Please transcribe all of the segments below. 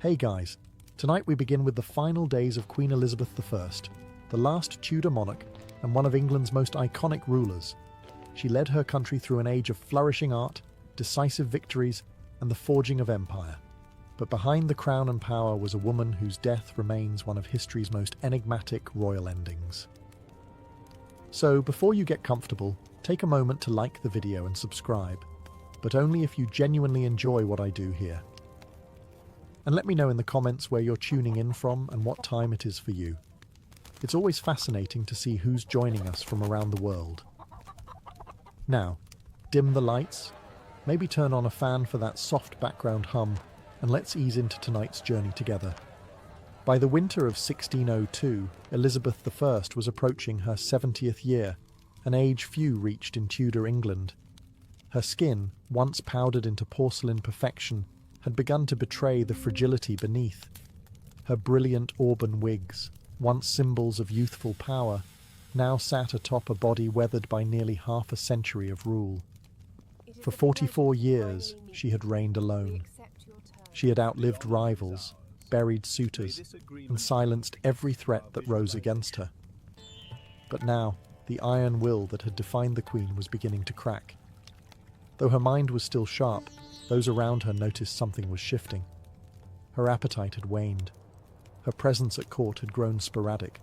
Hey guys, tonight we begin with the final days of Queen Elizabeth I, the last Tudor monarch and one of England's most iconic rulers. She led her country through an age of flourishing art, decisive victories, and the forging of empire. But behind the crown and power was a woman whose death remains one of history's most enigmatic royal endings. So, before you get comfortable, take a moment to like the video and subscribe, but only if you genuinely enjoy what I do here. And let me know in the comments where you're tuning in from and what time it is for you. It's always fascinating to see who's joining us from around the world. Now, dim the lights, maybe turn on a fan for that soft background hum, and let's ease into tonight's journey together. By the winter of 1602, Elizabeth I was approaching her 70th year, an age few reached in Tudor England. Her skin, once powdered into porcelain perfection, had begun to betray the fragility beneath. Her brilliant auburn wigs, once symbols of youthful power, now sat atop a body weathered by nearly half a century of rule. For 44 years, she had reigned alone. She had outlived rivals, buried suitors, and silenced every threat that rose against her. But now, the iron will that had defined the Queen was beginning to crack. Though her mind was still sharp, those around her noticed something was shifting. Her appetite had waned. Her presence at court had grown sporadic.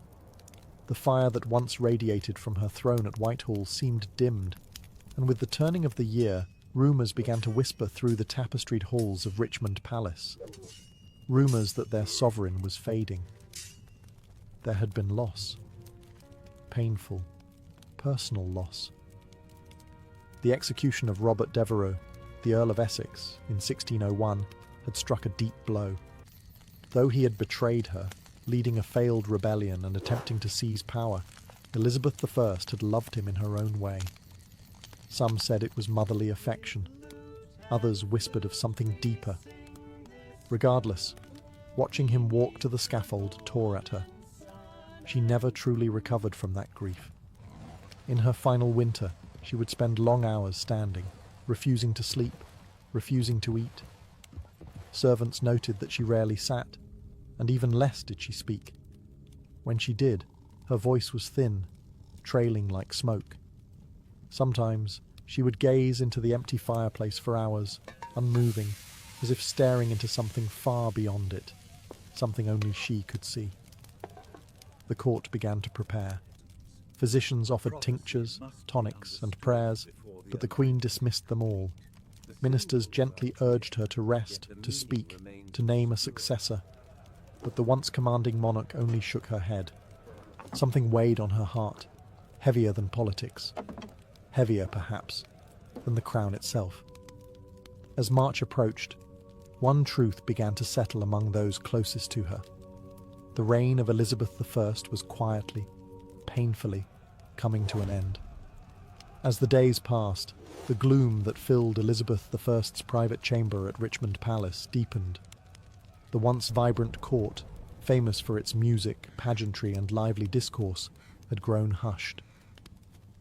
The fire that once radiated from her throne at Whitehall seemed dimmed, and with the turning of the year, rumours began to whisper through the tapestried halls of Richmond Palace. Rumours that their sovereign was fading. There had been loss. Painful, personal loss. The execution of Robert Devereux, the Earl of Essex, in 1601, had struck a deep blow. Though he had betrayed her, leading a failed rebellion and attempting to seize power, Elizabeth I had loved him in her own way. Some said it was motherly affection. Others whispered of something deeper. Regardless, watching him walk to the scaffold tore at her. She never truly recovered from that grief. In her final winter, she would spend long hours standing, refusing to sleep, refusing to eat. Servants noted that she rarely sat, and even less did she speak. When she did, her voice was thin, trailing like smoke. Sometimes, she would gaze into the empty fireplace for hours, unmoving, as if staring into something far beyond it, something only she could see. The court began to prepare. Physicians offered tinctures, tonics, and prayers, but the Queen dismissed them all. Ministers gently urged her to rest, to speak, to name a successor, but the once commanding monarch only shook her head. Something weighed on her heart, heavier than politics, heavier, perhaps, than the crown itself. As March approached, one truth began to settle among those closest to her. The reign of Elizabeth I was quietly, painfully, coming to an end. As the days passed, the gloom that filled Elizabeth I's private chamber at Richmond Palace deepened. The once vibrant court, famous for its music, pageantry, and lively discourse, had grown hushed.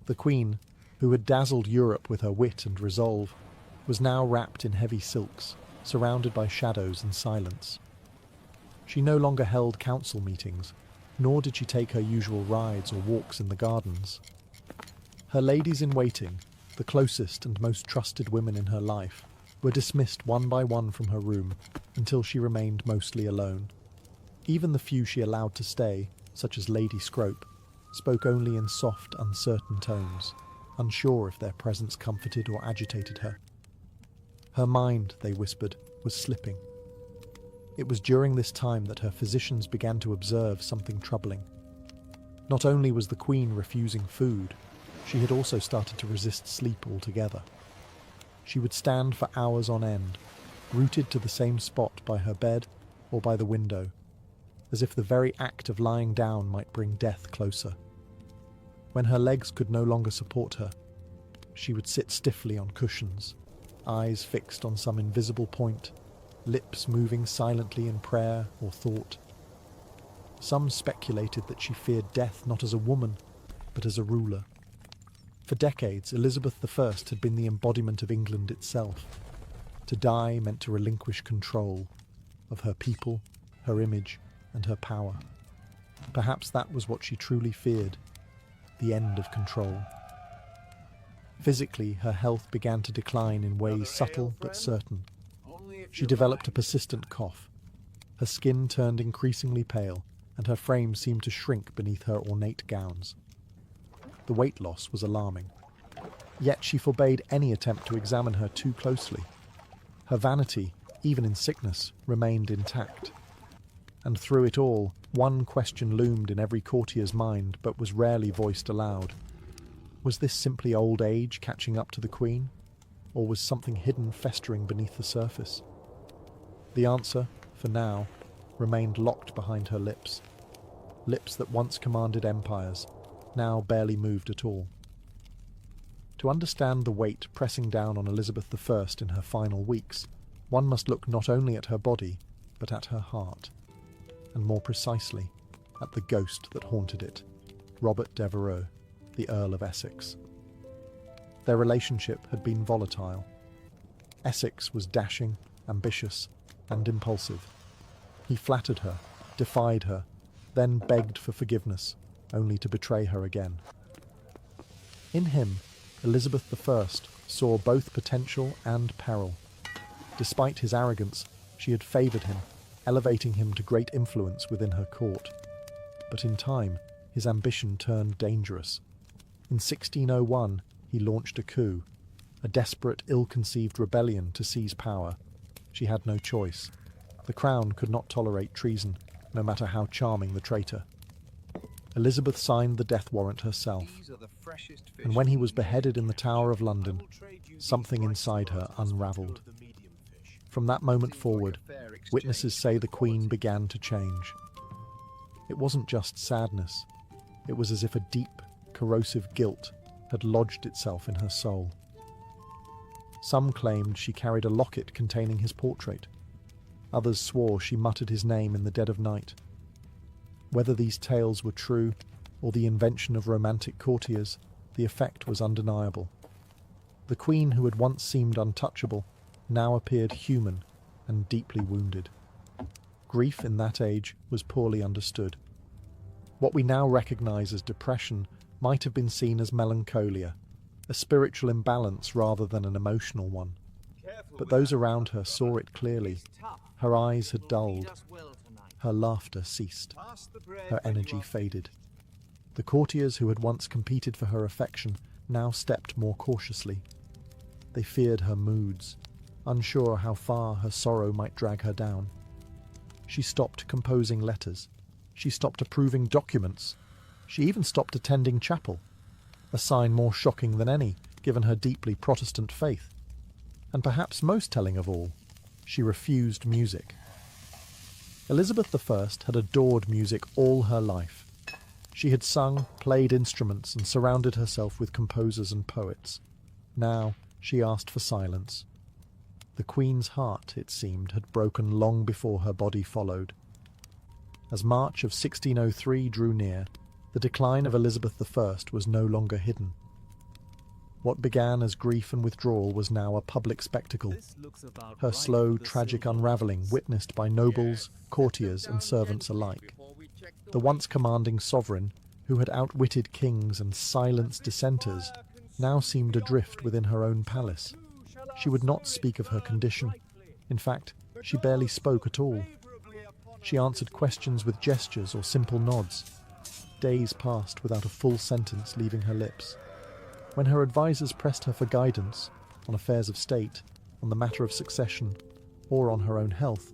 The Queen, who had dazzled Europe with her wit and resolve, was now wrapped in heavy silks, surrounded by shadows and silence. She no longer held council meetings, nor did she take her usual rides or walks in the gardens. Her ladies-in-waiting, the closest and most trusted women in her life, were dismissed one by one from her room until she remained mostly alone. Even the few she allowed to stay, such as Lady Scrope, spoke only in soft, uncertain tones, unsure if their presence comforted or agitated her. Her mind, they whispered, was slipping. It was during this time that her physicians began to observe something troubling. Not only was the Queen refusing food, she had also started to resist sleep altogether. She would stand for hours on end, rooted to the same spot by her bed or by the window, as if the very act of lying down might bring death closer. When her legs could no longer support her, she would sit stiffly on cushions, eyes fixed on some invisible point, lips moving silently in prayer or thought. Some speculated that she feared death not as a woman, but as a ruler. For decades, Elizabeth I had been the embodiment of England itself. To die meant to relinquish control, of her people, her image, and her power. Perhaps that was what she truly feared, the end of control. Physically, her health began to decline in ways subtle but certain. She developed a persistent cough. Her skin turned increasingly pale, and her frame seemed to shrink beneath her ornate gowns. The weight loss was alarming. Yet she forbade any attempt to examine her too closely. Her vanity, even in sickness, remained intact. And through it all, one question loomed in every courtier's mind but was rarely voiced aloud. Was this simply old age catching up to the Queen? Or was something hidden festering beneath the surface? The answer, for now, remained locked behind her lips. Lips that once commanded empires, now barely moved at all. To understand the weight pressing down on Elizabeth I in her final weeks, one must look not only at her body, but at her heart, and more precisely, at the ghost that haunted it, Robert Devereux, the Earl of Essex. Their relationship had been volatile. Essex was dashing, ambitious, and impulsive. He flattered her, defied her, then begged for forgiveness, only to betray her again. In him, Elizabeth I saw both potential and peril. Despite his arrogance, she had favoured him, elevating him to great influence within her court. But in time, his ambition turned dangerous. In 1601, he launched a coup, a desperate, ill-conceived rebellion to seize power. She had no choice. The crown could not tolerate treason, no matter how charming the traitor. Elizabeth signed the death warrant herself, and when he was beheaded in the Tower of London, something inside her unravelled. From that moment forward, witnesses say the Queen began to change. It wasn't just sadness. It was as if a deep, corrosive guilt had lodged itself in her soul. Some claimed she carried a locket containing his portrait. Others swore she muttered his name in the dead of night. Whether these tales were true, or the invention of romantic courtiers, the effect was undeniable. The Queen, who had once seemed untouchable, now appeared human and deeply wounded. Grief in that age was poorly understood. What we now recognise as depression might have been seen as melancholia, a spiritual imbalance rather than an emotional one. But those around her saw it clearly. Her eyes had dulled. Her laughter ceased. Her energy faded. The courtiers who had once competed for her affection now stepped more cautiously. They feared her moods, unsure how far her sorrow might drag her down. She stopped composing letters. She stopped approving documents. She even stopped attending chapel, a sign more shocking than any, given her deeply Protestant faith. And perhaps most telling of all, she refused music. Elizabeth I had adored music all her life. She had sung, played instruments, and surrounded herself with composers and poets. Now she asked for silence. The Queen's heart, it seemed, had broken long before her body followed. As March of 1603 drew near, the decline of Elizabeth I was no longer hidden. What began as grief and withdrawal was now a public spectacle, her slow, tragic unravelling witnessed by nobles, courtiers and servants alike. The once commanding sovereign, who had outwitted kings and silenced dissenters, now seemed adrift within her own palace. She would not speak of her condition. In fact, she barely spoke at all. She answered questions with gestures or simple nods. Days passed without a full sentence leaving her lips. When her advisers pressed her for guidance, on affairs of state, on the matter of succession, or on her own health,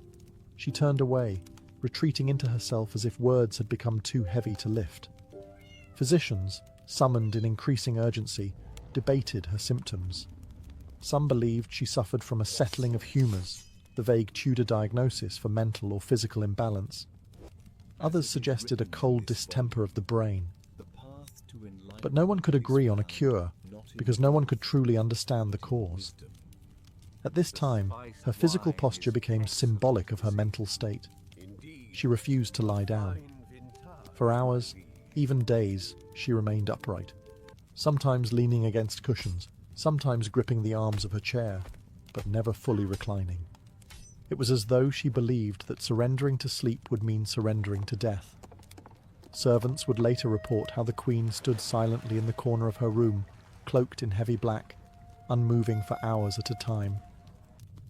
she turned away, retreating into herself as if words had become too heavy to lift. Physicians, summoned in increasing urgency, debated her symptoms. Some believed she suffered from a settling of humours, the vague Tudor diagnosis for mental or physical imbalance. Others suggested a cold distemper of the brain. But no one could agree on a cure, because no one could truly understand the cause. At this time, her physical posture became symbolic of her mental state. She refused to lie down. For hours, even days, she remained upright, sometimes leaning against cushions, sometimes gripping the arms of her chair, but never fully reclining. It was as though she believed that surrendering to sleep would mean surrendering to death. Servants would later report how the Queen stood silently in the corner of her room, cloaked in heavy black, unmoving for hours at a time.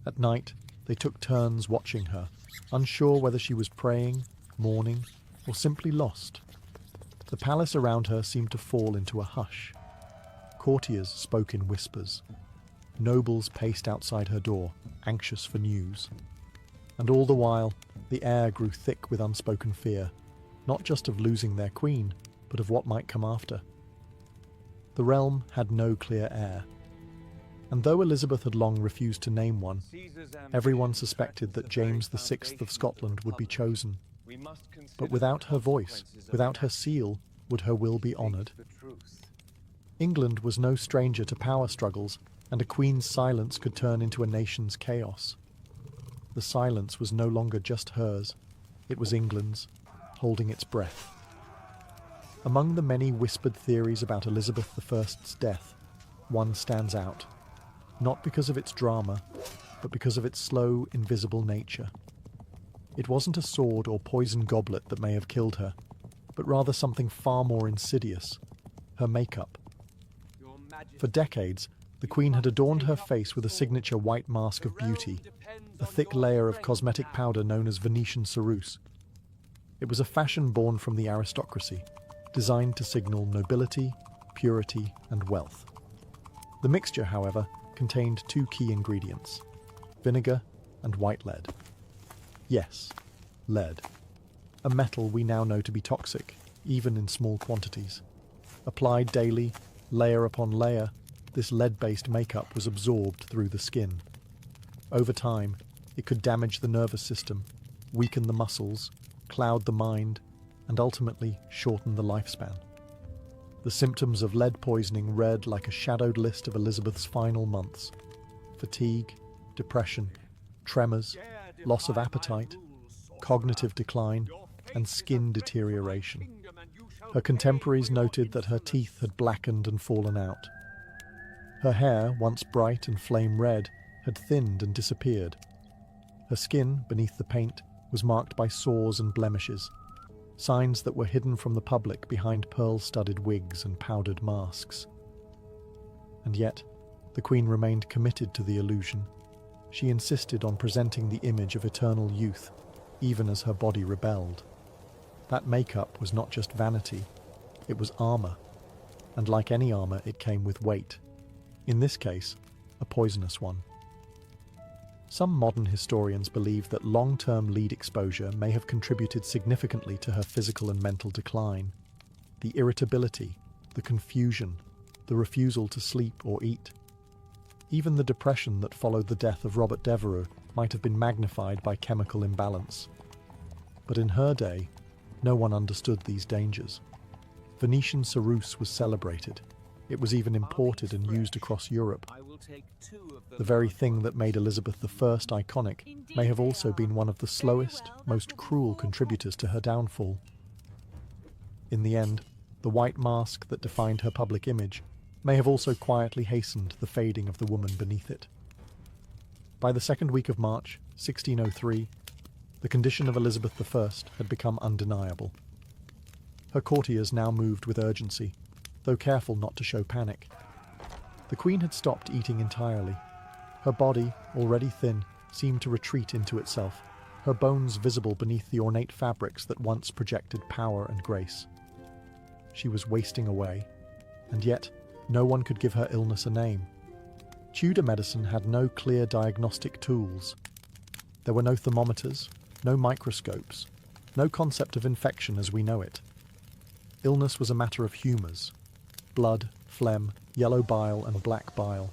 At night, they took turns watching her, unsure whether she was praying, mourning, or simply lost. The palace around her seemed to fall into a hush. Courtiers spoke in whispers. Nobles paced outside her door, anxious for news. And all the while, the air grew thick with unspoken fear, not just of losing their queen, but of what might come after. The realm had no clear heir. And though Elizabeth had long refused to name one, everyone suspected that James VI of Scotland would be chosen. But without her voice, without her seal, would her will be honoured? England was no stranger to power struggles, and a queen's silence could turn into a nation's chaos. The silence was no longer just hers, it was England's, holding its breath. Among the many whispered theories about Elizabeth I's death, one stands out, not because of its drama, but because of its slow, invisible nature. It wasn't a sword or poison goblet that may have killed her, but rather something far more insidious, her makeup. For decades, the Queen had adorned her face with a signature white mask of beauty, a thick layer of cosmetic powder known as Venetian ceruse. It was a fashion born from the aristocracy, designed to signal nobility, purity, and wealth. The mixture, however, contained two key ingredients: vinegar and white lead. Yes, lead. A metal we now know to be toxic, even in small quantities. Applied daily, layer upon layer, this lead-based makeup was absorbed through the skin. Over time, it could damage the nervous system, weaken the muscles, cloud the mind, and ultimately shorten the lifespan. The symptoms of lead poisoning read like a shadowed list of Elizabeth's final months: fatigue, depression, tremors, loss of appetite, cognitive decline, and skin deterioration. Her contemporaries noted that her teeth had blackened and fallen out. Her hair, once bright and flame red, had thinned and disappeared. Her skin, beneath the paint, was marked by sores and blemishes, signs that were hidden from the public behind pearl-studded wigs and powdered masks. And yet, the Queen remained committed to the illusion. She insisted on presenting the image of eternal youth, even as her body rebelled. That makeup was not just vanity, it was armour, and like any armour, it came with weight. In this case, a poisonous one. Some modern historians believe that long-term lead exposure may have contributed significantly to her physical and mental decline. The irritability, the confusion, the refusal to sleep or eat. Even the depression that followed the death of Robert Devereux might have been magnified by chemical imbalance. But in her day, no one understood these dangers. Venetian ceruse was celebrated. It was even imported and used across Europe. The very thing that made Elizabeth I iconic may have also been one of the slowest, most cruel contributors to her downfall. In the end, the white mask that defined her public image may have also quietly hastened the fading of the woman beneath it. By the second week of March, 1603, the condition of Elizabeth I had become undeniable. Her courtiers now moved with urgency, though careful not to show panic. The Queen had stopped eating entirely. Her body, already thin, seemed to retreat into itself, her bones visible beneath the ornate fabrics that once projected power and grace. She was wasting away, and yet no one could give her illness a name. Tudor medicine had no clear diagnostic tools. There were no thermometers, no microscopes, no concept of infection as we know it. Illness was a matter of humours: blood, phlegm, yellow bile and black bile.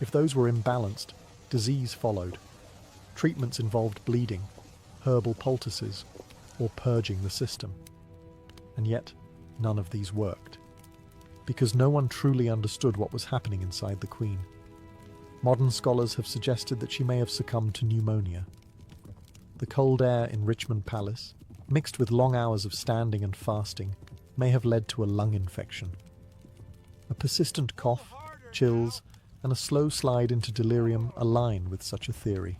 If those were imbalanced, disease followed. Treatments involved bleeding, herbal poultices, or purging the system. And yet, none of these worked, because no one truly understood what was happening inside the Queen. Modern scholars have suggested that she may have succumbed to pneumonia. The cold air in Richmond Palace, mixed with long hours of standing and fasting, may have led to a lung infection. A persistent cough, chills, and a slow slide into delirium align with such a theory.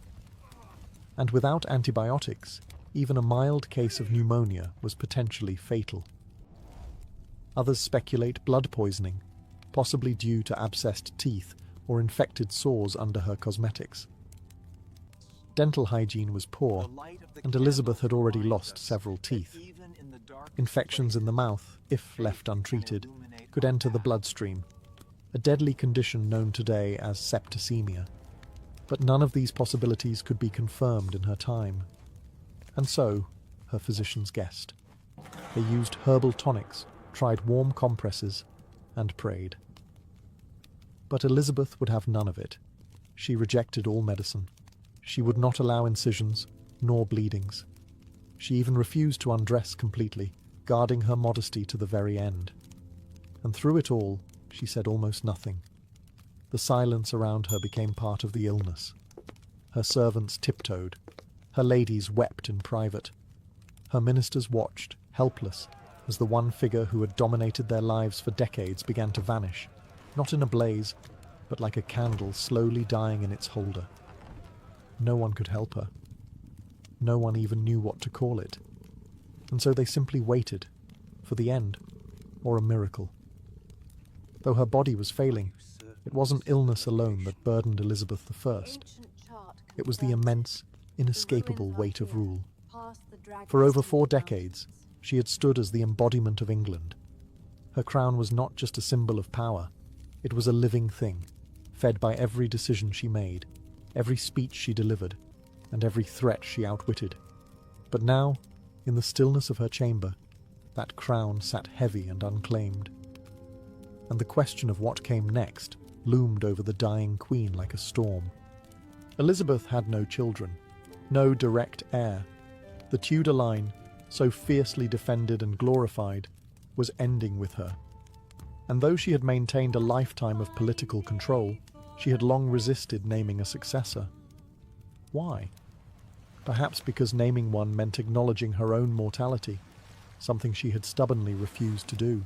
And without antibiotics, even a mild case of pneumonia was potentially fatal. Others speculate blood poisoning, possibly due to abscessed teeth or infected sores under her cosmetics. Dental hygiene was poor, and Elizabeth had already lost several teeth. Infections in the mouth, if left untreated, could enter the bloodstream, a deadly condition known today as septicemia. But none of these possibilities could be confirmed in her time. And so, her physicians guessed. They used herbal tonics, tried warm compresses, and prayed. But Elizabeth would have none of it. She rejected all medicine. She would not allow incisions, nor bleedings. She even refused to undress completely, guarding her modesty to the very end. And through it all, she said almost nothing. The silence around her became part of the illness. Her servants tiptoed. Her ladies wept in private. Her ministers watched, helpless, as the one figure who had dominated their lives for decades began to vanish, not in a blaze, but like a candle slowly dying in its holder. No one could help her. No one even knew what to call it. And so they simply waited for the end, or a miracle. Though her body was failing, it wasn't illness alone that burdened Elizabeth I. It was the immense, inescapable weight of rule. For over 4 decades, she had stood as the embodiment of England. Her crown was not just a symbol of power, it was a living thing, fed by every decision she made, every speech she delivered, and every threat she outwitted. But now, in the stillness of her chamber, that crown sat heavy and unclaimed. And the question of what came next loomed over the dying queen like a storm. Elizabeth had no children, no direct heir. The Tudor line, so fiercely defended and glorified, was ending with her. And though she had maintained a lifetime of political control, she had long resisted naming a successor. Why? Perhaps because naming one meant acknowledging her own mortality, something she had stubbornly refused to do.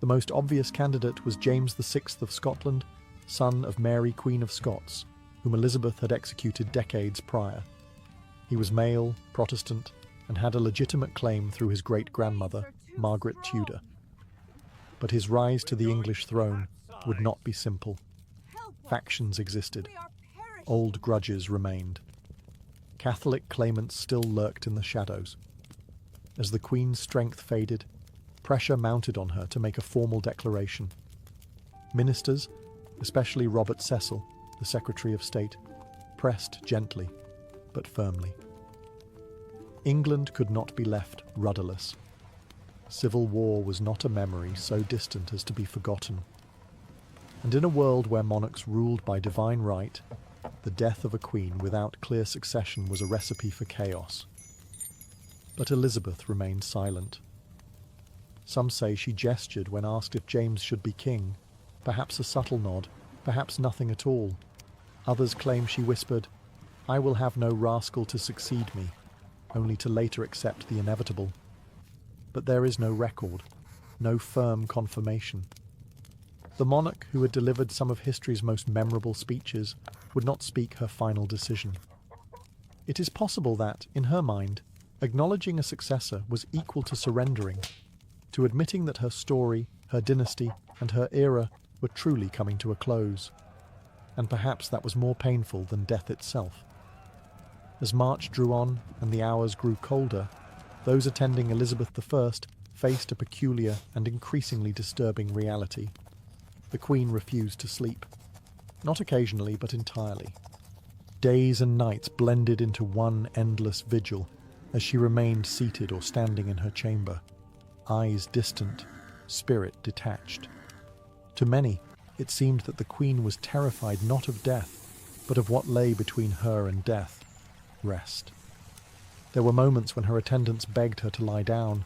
The most obvious candidate was James VI of Scotland, son of Mary, Queen of Scots, whom Elizabeth had executed decades prior. He was male, Protestant, and had a legitimate claim through his great-grandmother, Margaret Tudor. But his rise to the English throne would not be simple. Factions existed. Old grudges remained. Catholic claimants still lurked in the shadows. As the Queen's strength faded, pressure mounted on her to make a formal declaration. Ministers, especially Robert Cecil, the Secretary of State, pressed gently but firmly. England could not be left rudderless. Civil war was not a memory so distant as to be forgotten. And in a world where monarchs ruled by divine right, the death of a queen without clear succession was a recipe for chaos. But Elizabeth remained silent. Some say she gestured when asked if James should be king, perhaps a subtle nod, perhaps nothing at all. Others claim she whispered, "I will have no rascal to succeed me," only to later accept the inevitable. But there is no record, no firm confirmation. The monarch who had delivered some of history's most memorable speeches would not speak her final decision. It is possible that, in her mind, acknowledging a successor was equal to surrendering, to admitting that her story, her dynasty, and her era were truly coming to a close. And perhaps that was more painful than death itself. As March drew on and the hours grew colder, those attending Elizabeth I faced a peculiar and increasingly disturbing reality. The Queen refused to sleep. Not occasionally, but entirely. Days and nights blended into one endless vigil as she remained seated or standing in her chamber, eyes distant, spirit detached. To many, it seemed that the Queen was terrified not of death, but of what lay between her and death: rest. There were moments when her attendants begged her to lie down,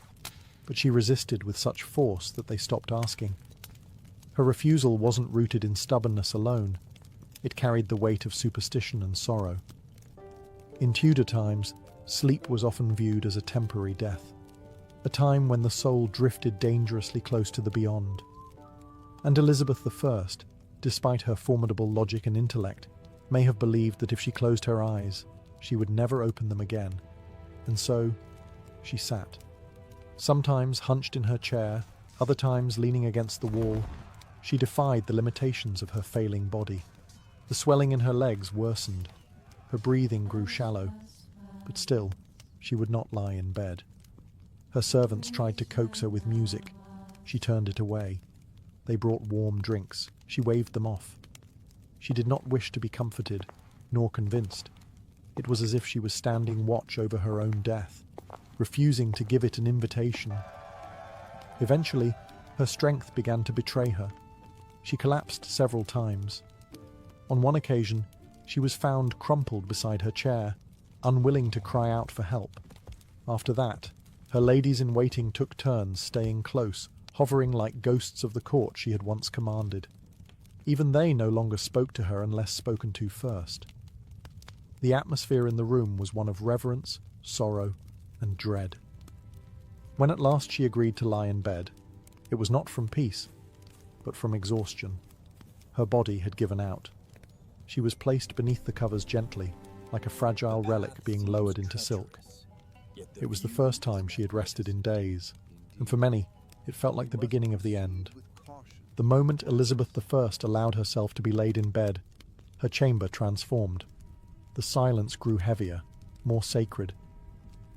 but she resisted with such force that they stopped asking. Her refusal wasn't rooted in stubbornness alone. It carried the weight of superstition and sorrow. In Tudor times, sleep was often viewed as a temporary death, a time when the soul drifted dangerously close to the beyond. And Elizabeth I, despite her formidable logic and intellect, may have believed that if she closed her eyes, she would never open them again, and so she sat. Sometimes hunched in her chair, other times leaning against the wall, she defied the limitations of her failing body. The swelling in her legs worsened. Her breathing grew shallow, but still, she would not lie in bed. Her servants tried to coax her with music. She turned it away. They brought warm drinks. She waved them off. She did not wish to be comforted, nor convinced. It was as if she was standing watch over her own death, refusing to give it an invitation. Eventually, her strength began to betray her. She collapsed several times. On one occasion, she was found crumpled beside her chair, unwilling to cry out for help. After that, her ladies-in-waiting took turns staying close, hovering like ghosts of the court she had once commanded. Even they no longer spoke to her unless spoken to first. The atmosphere in the room was one of reverence, sorrow, and dread. When at last she agreed to lie in bed, it was not from peace, but from exhaustion. Her body had given out. She was placed beneath the covers gently, like a fragile relic being lowered into silk. It was the first time she had rested in days, and for many, it felt like the beginning of the end. The moment Elizabeth I allowed herself to be laid in bed, her chamber transformed. The silence grew heavier, more sacred.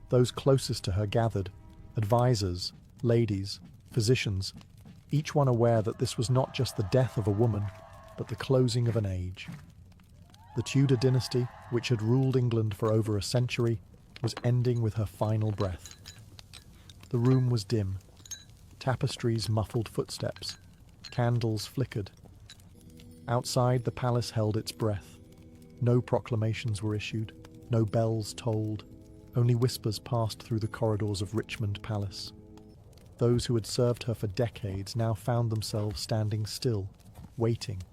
Those closest to her gathered, advisors, ladies, physicians, each one aware that this was not just the death of a woman, but the closing of an age. The Tudor dynasty, which had ruled England for over a century, was ending with her final breath. The room was dim. Tapestries muffled footsteps. Candles flickered. Outside, the palace held its breath. No proclamations were issued, no bells tolled, only whispers passed through the corridors of Richmond Palace. Those who had served her for decades now found themselves standing still, waiting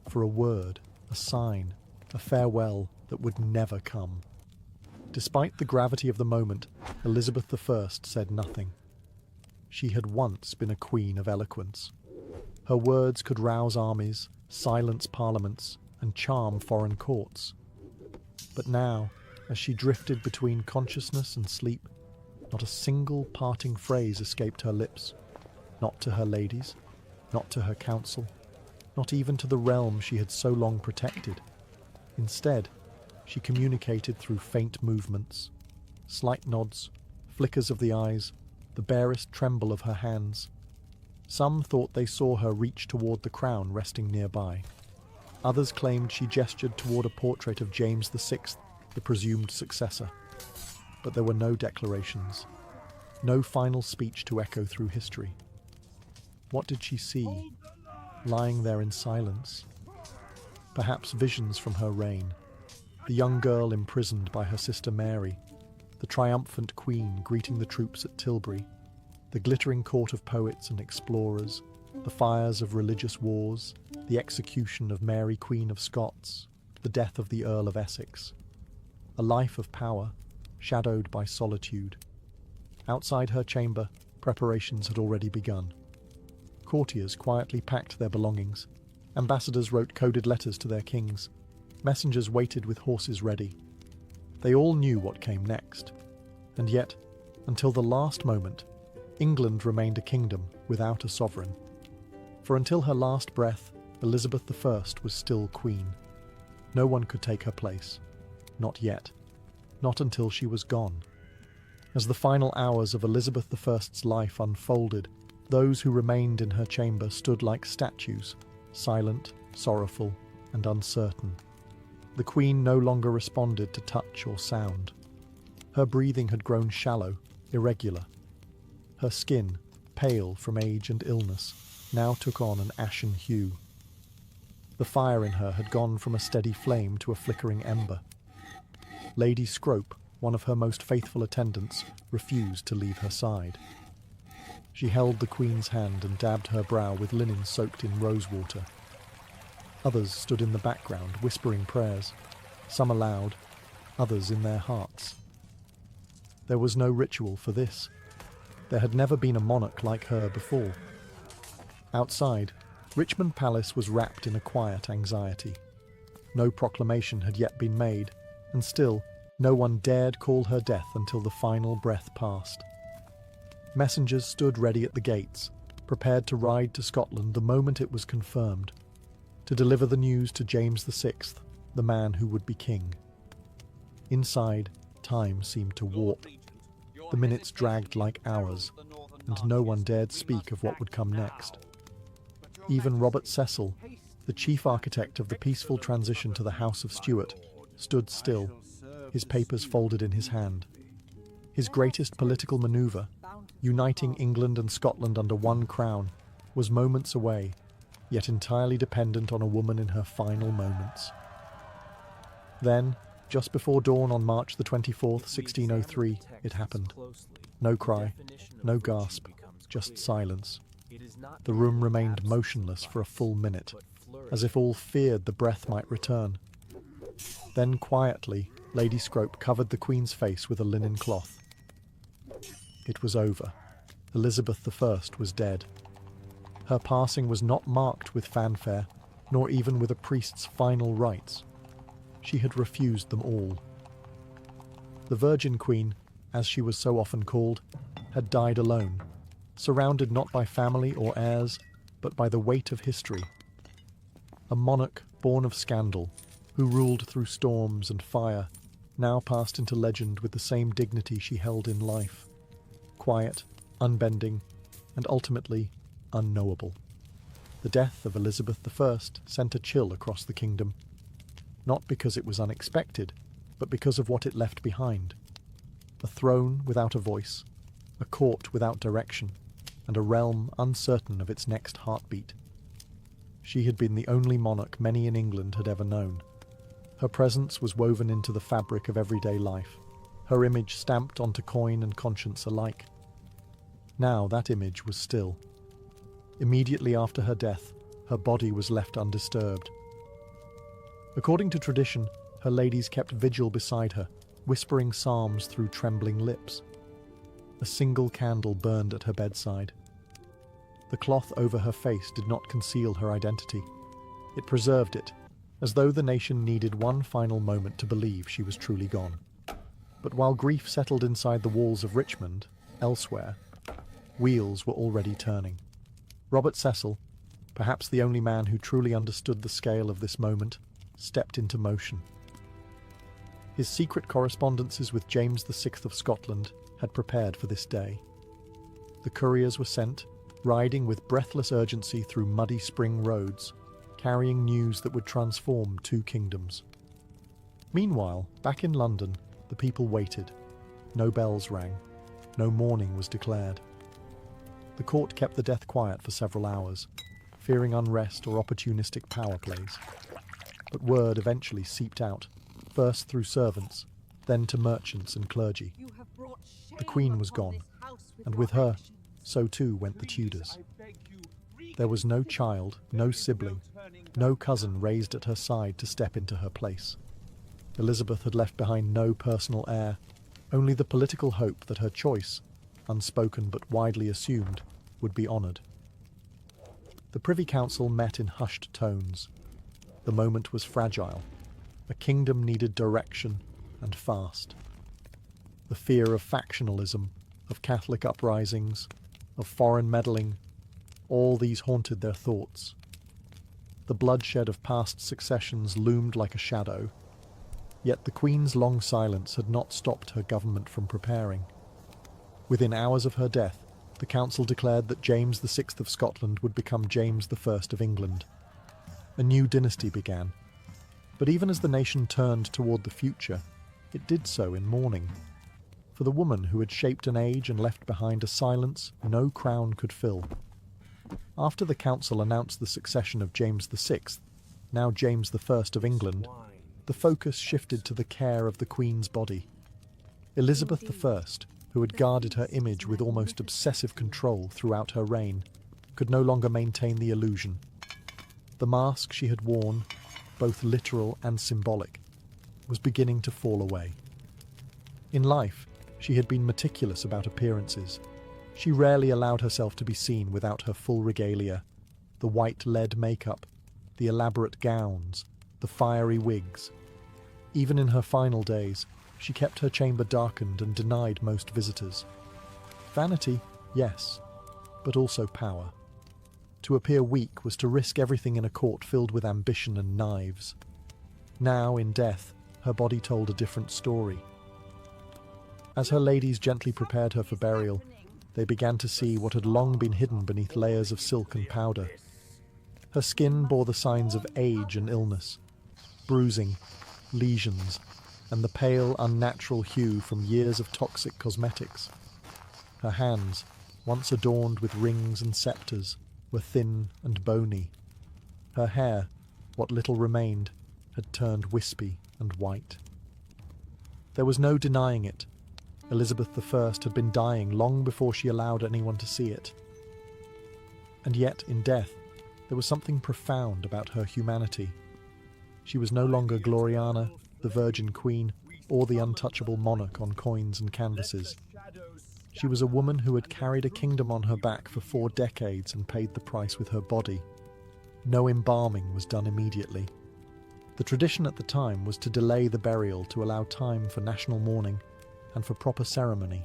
for a word, a sign, a farewell that would never come. Despite the gravity of the moment, Elizabeth I said nothing. She had once been a queen of eloquence. Her words could rouse armies, silence parliaments, and charm foreign courts. But now, as she drifted between consciousness and sleep, not a single parting phrase escaped her lips. Not to her ladies, not to her council, not even to the realm she had so long protected. Instead, she communicated through faint movements, slight nods, flickers of the eyes, the barest tremble of her hands. Some thought they saw her reach toward the crown resting nearby. Others claimed she gestured toward a portrait of James VI, the presumed successor. But there were no declarations, no final speech to echo through history. What did she see, lying there in silence? Perhaps visions from her reign, the young girl imprisoned by her sister Mary, the triumphant queen greeting the troops at Tilbury, the glittering court of poets and explorers, the fires of religious wars, the execution of Mary Queen of Scots, the death of the Earl of Essex. A life of power, shadowed by solitude. Outside her chamber, preparations had already begun. Courtiers quietly packed their belongings. Ambassadors wrote coded letters to their kings. Messengers waited with horses ready. They all knew what came next. And yet, until the last moment, England remained a kingdom without a sovereign. For until her last breath, Elizabeth I was still queen. No one could take her place. Not yet. Not until she was gone. As the final hours of Elizabeth I's life unfolded, those who remained in her chamber stood like statues, silent, sorrowful, and uncertain. The Queen no longer responded to touch or sound. Her breathing had grown shallow, irregular. Her skin, pale from age and illness, now took on an ashen hue. The fire in her had gone from a steady flame to a flickering ember. Lady Scrope, one of her most faithful attendants, refused to leave her side. She held the Queen's hand and dabbed her brow with linen soaked in rosewater. Others stood in the background, whispering prayers, some aloud, others in their hearts. There was no ritual for this. There had never been a monarch like her before. Outside, Richmond Palace was wrapped in a quiet anxiety. No proclamation had yet been made, and still, No one dared call her death until the final breath passed. Messengers stood ready at the gates, prepared to ride to Scotland the moment it was confirmed, to deliver the news to James VI, the man who would be king. Inside, time seemed to warp. The minutes dragged like hours, and no one dared speak of what would come next. Even Robert Cecil, the chief architect of the peaceful transition to the House of Stuart, stood still, his papers folded in his hand. His greatest political manoeuvre, uniting England and Scotland under one crown, was moments away, yet entirely dependent on a woman in her final moments. Then, just before dawn on March the 24th, 1603, it happened. No cry, no gasp, just silence. The room remained motionless for a full minute, as if all feared the breath might return. Then quietly, Lady Scrope covered the Queen's face with a linen cloth. It was over. Elizabeth I was dead. Her passing was not marked with fanfare, nor even with a priest's final rites. She had refused them all. The Virgin Queen, as she was so often called, had died alone, surrounded not by family or heirs, but by the weight of history. A monarch born of scandal, who ruled through storms and fire, now passed into legend with the same dignity she held in life. Quiet, unbending, and ultimately unknowable. The death of Elizabeth I sent a chill across the kingdom, not because it was unexpected, but because of what it left behind. A throne without a voice, a court without direction, and a realm uncertain of its next heartbeat. She had been the only monarch many in England had ever known. Her presence was woven into the fabric of everyday life, her image stamped onto coin and conscience alike. Now that image was still. Immediately after her death, her body was left undisturbed. According to tradition, her ladies kept vigil beside her, whispering psalms through trembling lips. A single candle burned at her bedside. The cloth over her face did not conceal her identity. It preserved it, as though the nation needed one final moment to believe she was truly gone. But while grief settled inside the walls of Richmond, elsewhere, wheels were already turning. Robert Cecil, perhaps the only man who truly understood the scale of this moment, stepped into motion. His secret correspondences with James VI of Scotland had prepared for this day. The couriers were sent, riding with breathless urgency through muddy spring roads, carrying news that would transform two kingdoms. Meanwhile, back in London, the people waited. No bells rang. No mourning was declared. The court kept the death quiet for several hours, fearing unrest or opportunistic power plays. But word eventually seeped out, first through servants, then to merchants and clergy. The Queen was gone, and with her, so too went the Tudors. There was no child, no sibling, no cousin raised at her side to step into her place. Elizabeth had left behind no personal heir, only the political hope that her choice, unspoken but widely assumed, would be honoured. The Privy Council met in hushed tones. The moment was fragile. A kingdom needed direction, and fast. The fear of factionalism, of Catholic uprisings, of foreign meddling, all these haunted their thoughts. The bloodshed of past successions loomed like a shadow, yet the Queen's long silence had not stopped her government from preparing. Within hours of her death, the Council declared that James VI of Scotland would become James I of England. A new dynasty began. But even as the nation turned toward the future, it did so in mourning. For the woman who had shaped an age and left behind a silence no crown could fill. After the Council announced the succession of James VI, now James I of England, the focus shifted to the care of the Queen's body. Elizabeth I, who had guarded her image with almost obsessive control throughout her reign, could no longer maintain the illusion. The mask she had worn, both literal and symbolic, was beginning to fall away. In life, she had been meticulous about appearances. She rarely allowed herself to be seen without her full regalia, the white lead makeup, the elaborate gowns, the fiery wigs. Even in her final days, she kept her chamber darkened and denied most visitors. Vanity, yes, but also power. To appear weak was to risk everything in a court filled with ambition and knives. Now, in death, her body told a different story. As her ladies gently prepared her for burial, they began to see what had long been hidden beneath layers of silk and powder. Her skin bore the signs of age and illness, bruising, lesions, and the pale, unnatural hue from years of toxic cosmetics. Her hands, once adorned with rings and sceptres, were thin and bony. Her hair, what little remained, had turned wispy and white. There was no denying it. Elizabeth I had been dying long before she allowed anyone to see it. And yet, in death, there was something profound about her humanity. She was no longer Gloriana, the Virgin Queen, or the untouchable monarch on coins and canvases. She was a woman who had carried a kingdom on her back for 4 decades and paid the price with her body. No embalming was done immediately. The tradition at the time was to delay the burial to allow time for national mourning and for proper ceremony.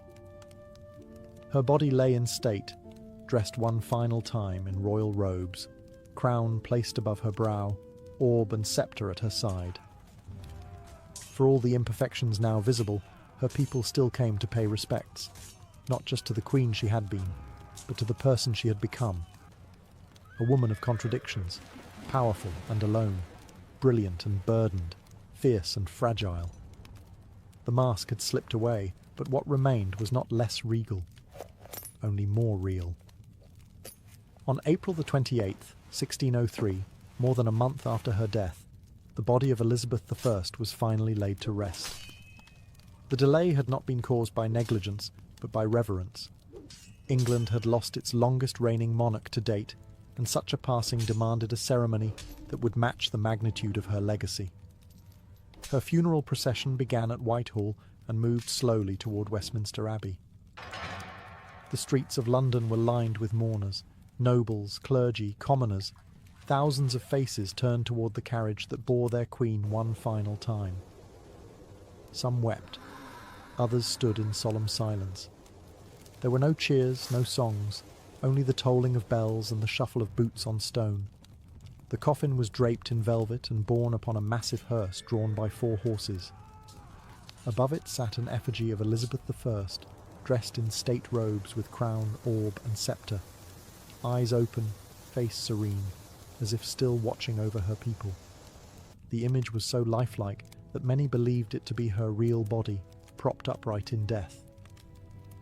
Her body lay in state, dressed one final time in royal robes, crown placed above her brow, orb and sceptre at her side. For all the imperfections now visible, her people still came to pay respects, not just to the queen she had been, but to the person she had become. A woman of contradictions, powerful and alone, brilliant and burdened, fierce and fragile. The mask had slipped away, but what remained was not less regal, only more real. On April the 28th, 1603, more than a month after her death, the body of Elizabeth I was finally laid to rest. The delay had not been caused by negligence, but by reverence. England had lost its longest reigning monarch to date, and such a passing demanded a ceremony that would match the magnitude of her legacy. Her funeral procession began at Whitehall and moved slowly toward Westminster Abbey. The streets of London were lined with mourners, nobles, clergy, commoners. Thousands of faces turned toward the carriage that bore their queen one final time. Some wept. Others stood in solemn silence. There were no cheers, no songs, only the tolling of bells and the shuffle of boots on stone. The coffin was draped in velvet and borne upon a massive hearse drawn by 4 horses. Above it sat an effigy of Elizabeth I, dressed in state robes with crown, orb and sceptre, eyes open, face serene, as if still watching over her people. The image was so lifelike that many believed it to be her real body, propped upright in death.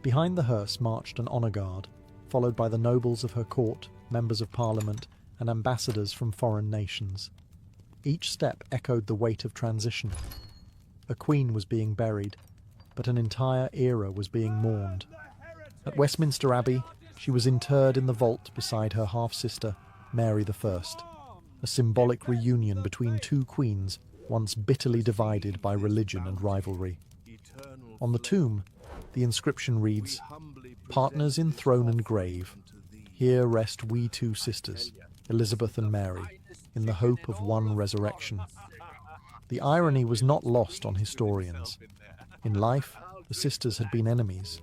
Behind the hearse marched an honour guard, followed by the nobles of her court, members of parliament, and ambassadors from foreign nations. Each step echoed the weight of transition. A queen was being buried, but an entire era was being mourned. At Westminster Abbey, she was interred in the vault beside her half-sister, Mary I, a symbolic reunion between 2 queens once bitterly divided by religion and rivalry. On the tomb, the inscription reads, "Partners in throne and grave, here rest we 2 sisters, Elizabeth and Mary, in the hope of one resurrection." The irony was not lost on historians. In life, the sisters had been enemies.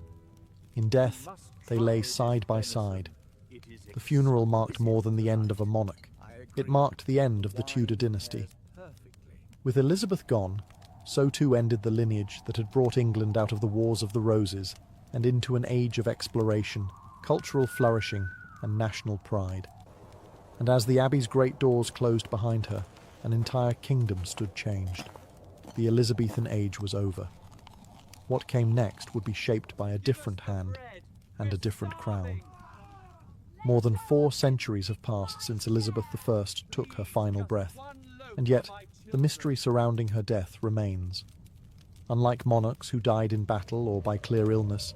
In death, they lay side by side. The funeral marked more than the end of a monarch. It marked the end of the Tudor dynasty. With Elizabeth gone, so too ended the lineage that had brought England out of the Wars of the Roses and into an age of exploration, cultural flourishing, and national pride. And as the Abbey's great doors closed behind her, an entire kingdom stood changed. The Elizabethan age was over. What came next would be shaped by a different hand and a different crown. More than 4 centuries have passed since Elizabeth I took her final breath, and yet the mystery surrounding her death remains. Unlike monarchs who died in battle or by clear illness,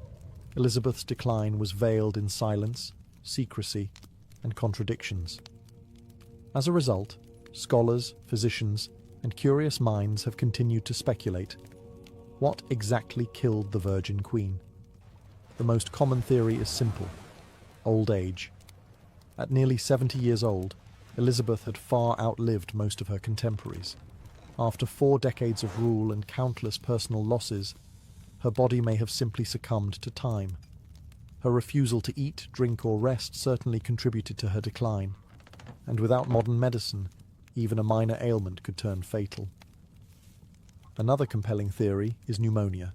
Elizabeth's decline was veiled in silence, secrecy, and contradictions. As a result, scholars, physicians, and curious minds have continued to speculate. What exactly killed the Virgin Queen? The most common theory is simple: old age. At nearly 70 years old, Elizabeth had far outlived most of her contemporaries. After 4 decades of rule and countless personal losses, her body may have simply succumbed to time. Her refusal to eat, drink, or rest certainly contributed to her decline, and without modern medicine, even a minor ailment could turn fatal. Another compelling theory is pneumonia.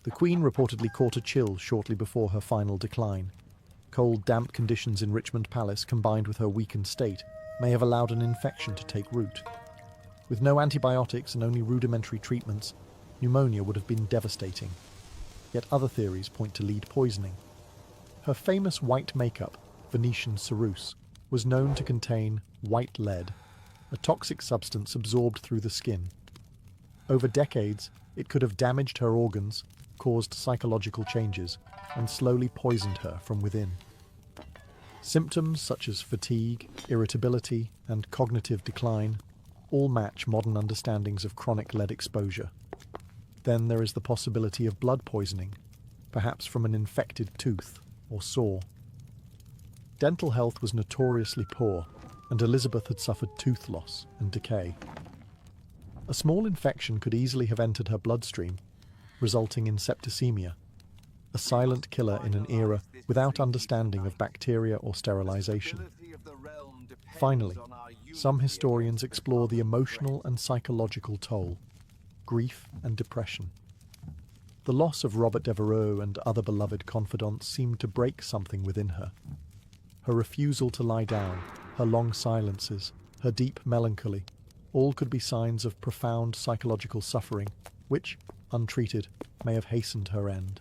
The Queen reportedly caught a chill shortly before her final decline. Cold, damp conditions in Richmond Palace, combined with her weakened state, may have allowed an infection to take root. With no antibiotics and only rudimentary treatments, pneumonia would have been devastating. Yet other theories point to lead poisoning. Her famous white makeup, Venetian ceruse, was known to contain white lead, a toxic substance absorbed through the skin. Over decades, it could have damaged her organs, caused psychological changes, and slowly poisoned her from within. Symptoms such as fatigue, irritability, and cognitive decline all match modern understandings of chronic lead exposure. Then there is the possibility of blood poisoning, perhaps from an infected tooth or sore. Dental health was notoriously poor, and Elizabeth had suffered tooth loss and decay. A small infection could easily have entered her bloodstream, resulting in septicemia, a silent killer in an era without understanding of bacteria or sterilization. Finally, some historians explore the emotional and psychological toll, grief and depression. The loss of Robert Devereux and other beloved confidants seemed to break something within her. Her refusal to lie down, her long silences, her deep melancholy, all could be signs of profound psychological suffering, which, untreated, may have hastened her end.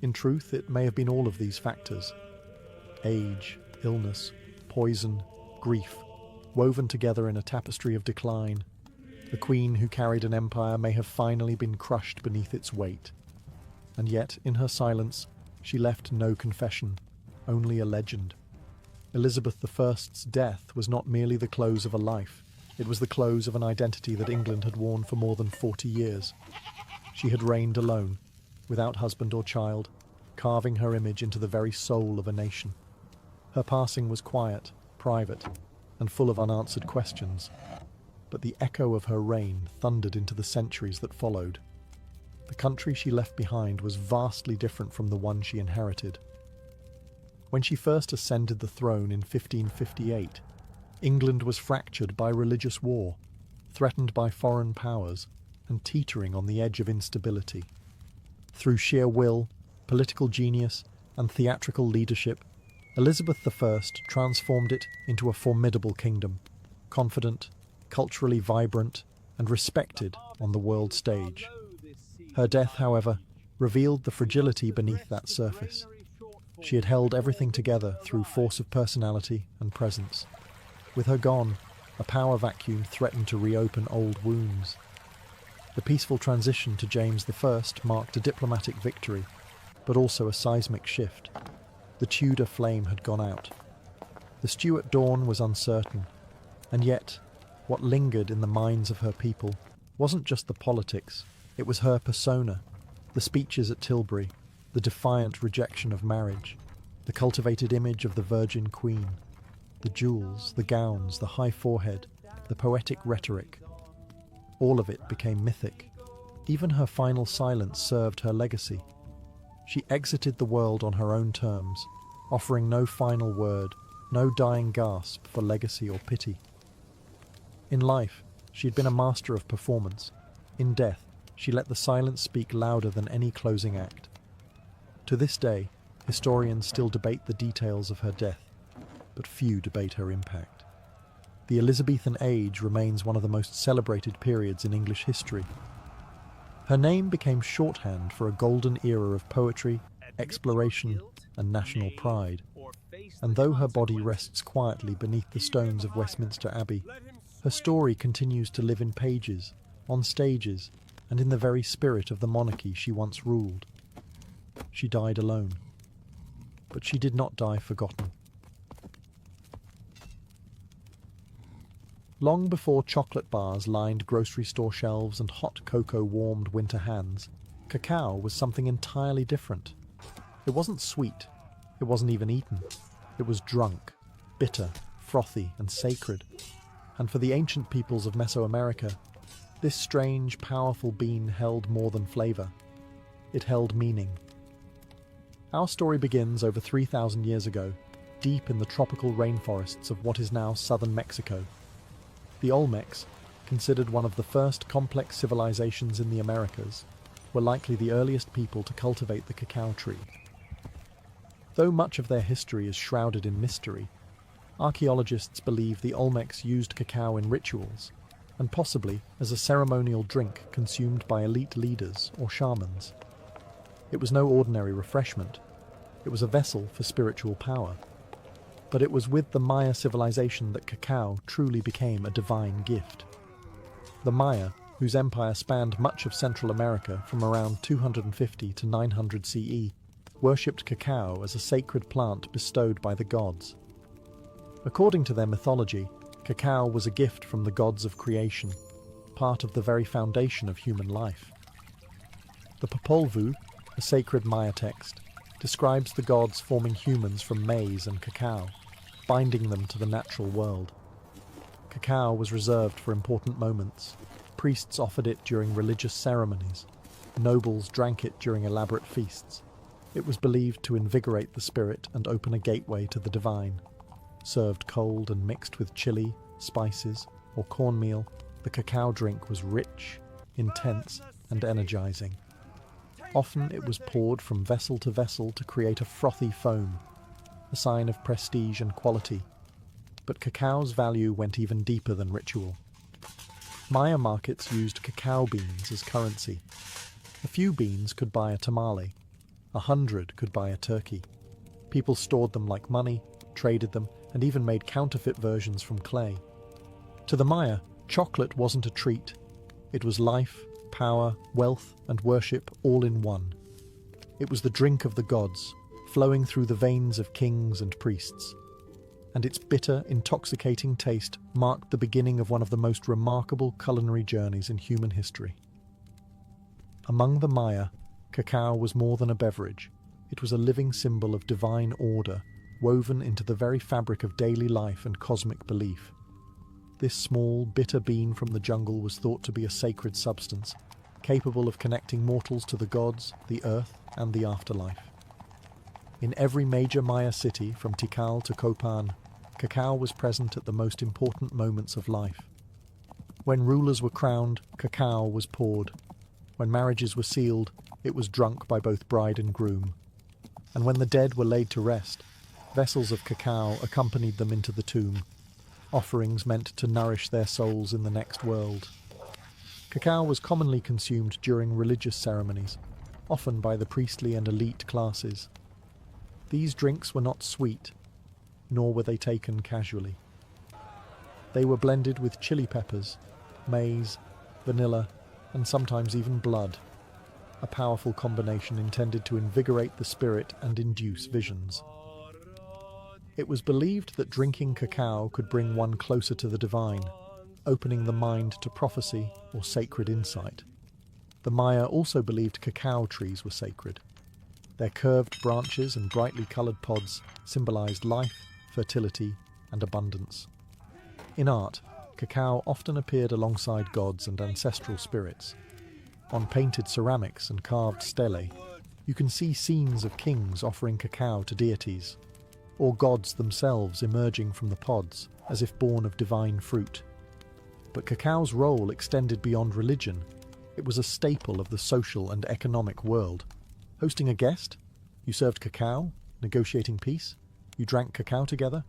In truth, it may have been all of these factors: age, illness, poison, grief, woven together in a tapestry of decline. The Queen who carried an empire may have finally been crushed beneath its weight. And yet, in her silence, she left no confession, only a legend. Elizabeth I's death was not merely the close of a life, it was the close of an identity that England had worn for more than 40 years. She had reigned alone, without husband or child, carving her image into the very soul of a nation. Her passing was quiet, private, and full of unanswered questions. But the echo of her reign thundered into the centuries that followed. The country she left behind was vastly different from the one she inherited. When she first ascended the throne in 1558, England was fractured by religious war, threatened by foreign powers, and teetering on the edge of instability. Through sheer will, political genius, and theatrical leadership, Elizabeth I transformed it into a formidable kingdom, confident, culturally vibrant, and respected on the world stage. Her death, however, revealed the fragility beneath that surface. She had held everything together through force of personality and presence. With her gone, a power vacuum threatened to reopen old wounds. The peaceful transition to James I marked a diplomatic victory, but also a seismic shift. The Tudor flame had gone out. The Stuart dawn was uncertain, and yet, what lingered in the minds of her people wasn't just the politics, it was her persona, the speeches at Tilbury, the defiant rejection of marriage, the cultivated image of the Virgin Queen, the jewels, the gowns, the high forehead, the poetic rhetoric. All of it became mythic. Even her final silence served her legacy. She exited the world on her own terms, offering no final word, no dying gasp for legacy or pity. In life, she had been a master of performance. In death, she let the silence speak louder than any closing act. To this day, historians still debate the details of her death, but few debate her impact. The Elizabethan age remains one of the most celebrated periods in English history. Her name became shorthand for a golden era of poetry, exploration, and national pride. And though her body rests quietly beneath the stones of Westminster Abbey, her story continues to live in pages, on stages, and in the very spirit of the monarchy she once ruled. She died alone, but she did not die forgotten. Long before chocolate bars lined grocery store shelves and hot cocoa warmed winter hands, cacao was something entirely different. It wasn't sweet. It wasn't even eaten. It was drunk, bitter, frothy, and sacred. And for the ancient peoples of Mesoamerica, this strange, powerful bean held more than flavor. It held meaning. Our story begins over 3,000 years ago, deep in the tropical rainforests of what is now southern Mexico. The Olmecs, considered one of the first complex civilizations in the Americas, were likely the earliest people to cultivate the cacao tree. Though much of their history is shrouded in mystery, archaeologists believe the Olmecs used cacao in rituals, and possibly as a ceremonial drink consumed by elite leaders or shamans. It was no ordinary refreshment. It was a vessel for spiritual power. But it was with the Maya civilization that cacao truly became a divine gift. The Maya, whose empire spanned much of Central America from around 250 to 900 CE, worshipped cacao as a sacred plant bestowed by the gods. According to their mythology, cacao was a gift from the gods of creation, part of the very foundation of human life. The Popol Vuh, a sacred Maya text, describes the gods forming humans from maize and cacao, binding them to the natural world. Cacao was reserved for important moments. Priests offered it during religious ceremonies. Nobles drank it during elaborate feasts. It was believed to invigorate the spirit and open a gateway to the divine. Served cold and mixed with chili, spices, or cornmeal, the cacao drink was rich, intense, and energizing. Often it was poured from vessel to vessel to create a frothy foam, a sign of prestige and quality. But cacao's value went even deeper than ritual. Maya markets used cacao beans as currency. A few beans could buy a tamale. 100 could buy a turkey. People stored them like money, traded them, and even made counterfeit versions from clay. To the Maya, chocolate wasn't a treat. It was life, power, wealth, and worship all in one. It was the drink of the gods, flowing through the veins of kings and priests. And its bitter, intoxicating taste marked the beginning of one of the most remarkable culinary journeys in human history. Among the Maya, cacao was more than a beverage. It was a living symbol of divine order, woven into the very fabric of daily life and cosmic belief. This small, bitter bean from the jungle was thought to be a sacred substance, capable of connecting mortals to the gods, the earth, and the afterlife. In every major Maya city, from Tikal to Copan, cacao was present at the most important moments of life. When rulers were crowned, cacao was poured. When marriages were sealed, it was drunk by both bride and groom. And when the dead were laid to rest, vessels of cacao accompanied them into the tomb, offerings meant to nourish their souls in the next world. Cacao was commonly consumed during religious ceremonies, often by the priestly and elite classes. These drinks were not sweet, nor were they taken casually. They were blended with chili peppers, maize, vanilla, and sometimes even blood, a powerful combination intended to invigorate the spirit and induce visions. It was believed that drinking cacao could bring one closer to the divine, opening the mind to prophecy or sacred insight. The Maya also believed cacao trees were sacred. Their curved branches and brightly coloured pods symbolized life, fertility, and abundance. In art, cacao often appeared alongside gods and ancestral spirits. On painted ceramics and carved stelae, you can see scenes of kings offering cacao to deities, or gods themselves emerging from the pods as if born of divine fruit. But cacao's role extended beyond religion. It was a staple of the social and economic world. Hosting a guest, you served cacao, negotiating peace, you drank cacao together.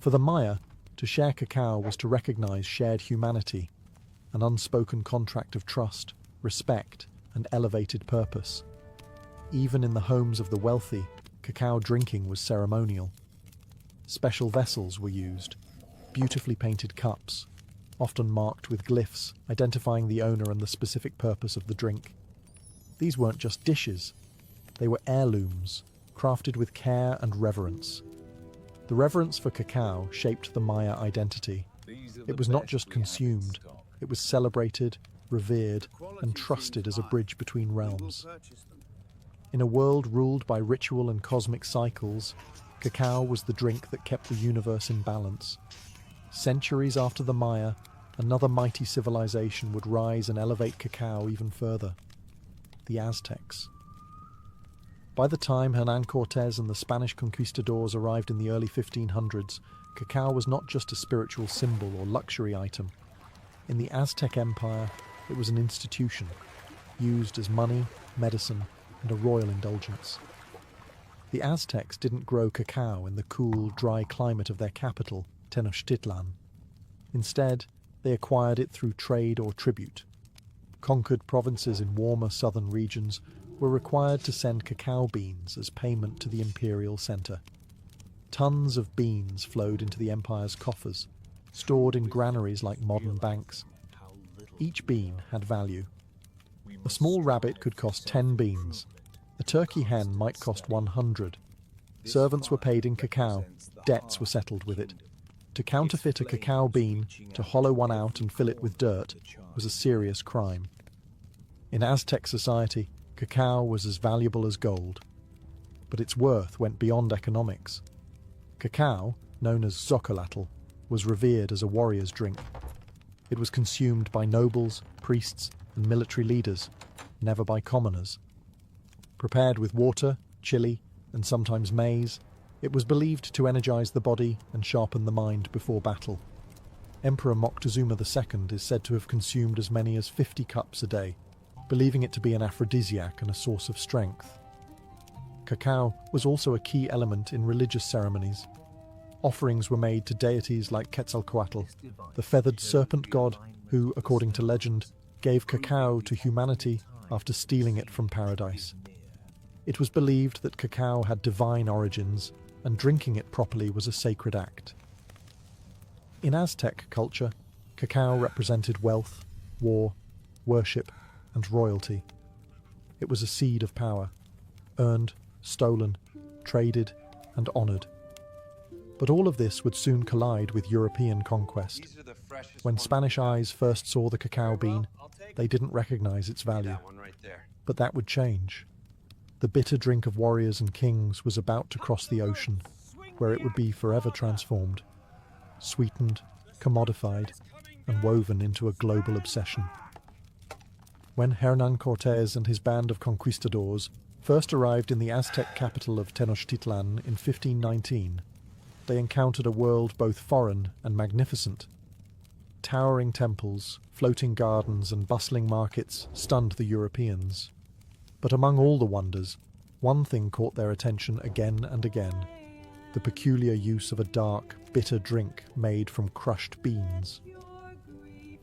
For the Maya, to share cacao was to recognize shared humanity, an unspoken contract of trust, respect, and elevated purpose. Even in the homes of the wealthy, cacao drinking was ceremonial. Special vessels were used, beautifully painted cups, often marked with glyphs identifying the owner and the specific purpose of the drink. These weren't just dishes, they were heirlooms, crafted with care and reverence. The reverence for cacao shaped the Maya identity. It was not just consumed, it was celebrated, revered, and trusted as a bridge between realms. In a world ruled by ritual and cosmic cycles, cacao was the drink that kept the universe in balance. Centuries after the Maya, another mighty civilization would rise and elevate cacao even further: the Aztecs. By the time Hernan Cortés and the Spanish conquistadors arrived in the early 1500s, cacao was not just a spiritual symbol or luxury item. In the Aztec Empire, it was an institution, used as money, medicine, and a royal indulgence. The Aztecs didn't grow cacao in the cool, dry climate of their capital, Tenochtitlan. Instead, they acquired it through trade or tribute. Conquered provinces in warmer southern regions were required to send cacao beans as payment to the imperial centre. Tons of beans flowed into the empire's coffers, stored in granaries like modern banks. Each bean had value. A small rabbit could cost 10 beans. A turkey hen might cost 100. Servants were paid in cacao. Debts were settled with it. To counterfeit a cacao bean, to hollow one out and fill it with dirt, was a serious crime. In Aztec society, cacao was as valuable as gold. But its worth went beyond economics. Cacao, known as xocolatl, was revered as a warrior's drink. It was consumed by nobles, priests, and military leaders, never by commoners. Prepared with water, chili, and sometimes maize, it was believed to energize the body and sharpen the mind before battle. Emperor Moctezuma II is said to have consumed as many as 50 cups a day, believing it to be an aphrodisiac and a source of strength. Cacao was also a key element in religious ceremonies. Offerings were made to deities like Quetzalcoatl, the feathered serpent god who, according to legend, gave cacao to humanity after stealing it from paradise. It was believed that cacao had divine origins, and drinking it properly was a sacred act. In Aztec culture, cacao represented wealth, war, worship, and royalty. It was a seed of power, earned, stolen, traded, and honoured. But all of this would soon collide with European conquest. When Spanish eyes first saw the cacao bean, they didn't recognise its value. But that would change. The bitter drink of warriors and kings was about to cross the ocean, where it would be forever transformed, sweetened, commodified, and woven into a global obsession. When Hernan Cortés and his band of conquistadors first arrived in the Aztec capital of Tenochtitlan in 1519, they encountered a world both foreign and magnificent. Towering temples, floating gardens, and bustling markets stunned the Europeans. But among all the wonders, one thing caught their attention again and again: the peculiar use of a dark, bitter drink made from crushed beans.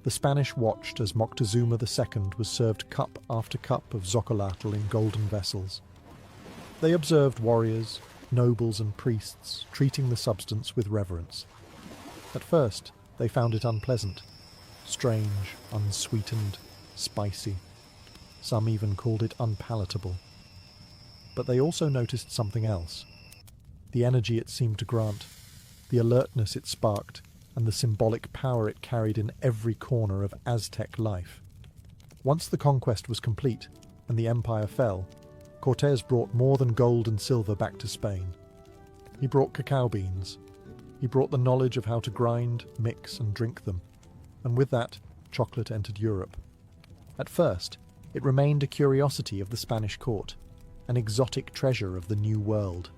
The Spanish watched as Moctezuma II was served cup after cup of xocolatl in golden vessels. They observed warriors, nobles and priests treating the substance with reverence. At first, they found it unpleasant, strange, unsweetened, spicy. Some even called it unpalatable. But they also noticed something else: the energy it seemed to grant, the alertness it sparked, and the symbolic power it carried in every corner of Aztec life. Once the conquest was complete and the empire fell, Cortés brought more than gold and silver back to Spain. He brought cacao beans. He brought the knowledge of how to grind, mix, and drink them. And with that, chocolate entered Europe. At first, it remained a curiosity of the Spanish court, an exotic treasure of the New World.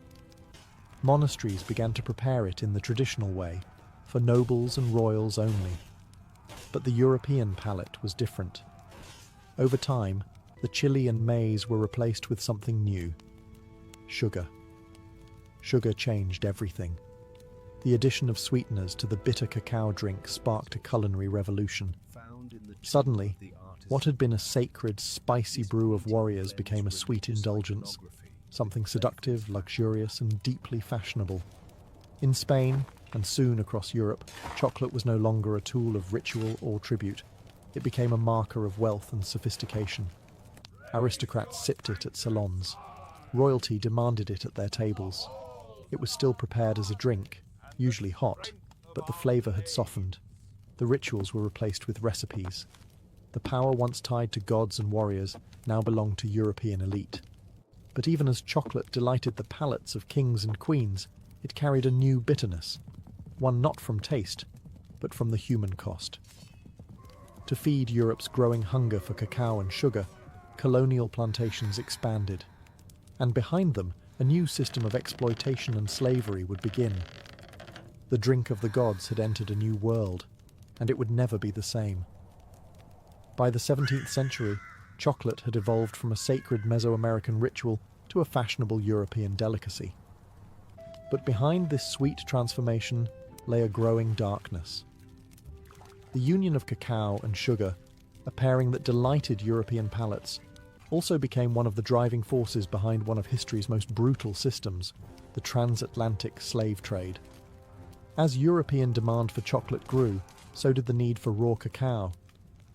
Monasteries began to prepare it in the traditional way, for nobles and royals only. But the European palate was different. Over time, the chili and maize were replaced with something new: sugar. Sugar changed everything. The addition of sweeteners to the bitter cacao drink sparked a culinary revolution. Suddenly, what had been a sacred, spicy brew of warriors became a sweet indulgence, something seductive, luxurious, and deeply fashionable. In Spain, and soon across Europe, chocolate was no longer a tool of ritual or tribute. It became a marker of wealth and sophistication. Aristocrats sipped it at salons. Royalty demanded it at their tables. It was still prepared as a drink, usually hot, but the flavour had softened. The rituals were replaced with recipes. The power once tied to gods and warriors now belonged to European elite. But even as chocolate delighted the palates of kings and queens, it carried a new bitterness, one not from taste, but from the human cost. To feed Europe's growing hunger for cacao and sugar, colonial plantations expanded, and behind them, a new system of exploitation and slavery would begin. The drink of the gods had entered a new world, and it would never be the same. By the 17th century, chocolate had evolved from a sacred Mesoamerican ritual to a fashionable European delicacy. But behind this sweet transformation lay a growing darkness. The union of cacao and sugar, a pairing that delighted European palates, also became one of the driving forces behind one of history's most brutal systems, the transatlantic slave trade. As European demand for chocolate grew, so did the need for raw cacao.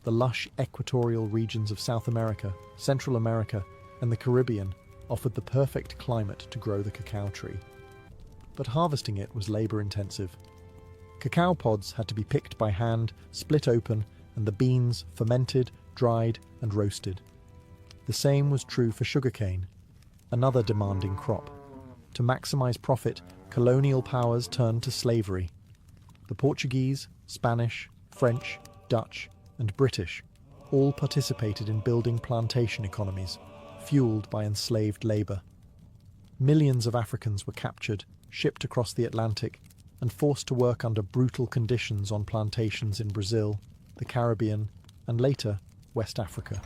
The lush equatorial regions of South America, Central America, and the Caribbean offered the perfect climate to grow the cacao tree. But harvesting it was labor-intensive. Cacao pods had to be picked by hand, split open, and the beans fermented, dried, and roasted. The same was true for sugarcane, another demanding crop. To maximize profit, colonial powers turned to slavery. The Portuguese, Spanish, French, Dutch, and British all participated in building plantation economies, fueled by enslaved labor. Millions of Africans were captured, shipped across the Atlantic, and forced to work under brutal conditions on plantations in Brazil, the Caribbean, and later, West Africa.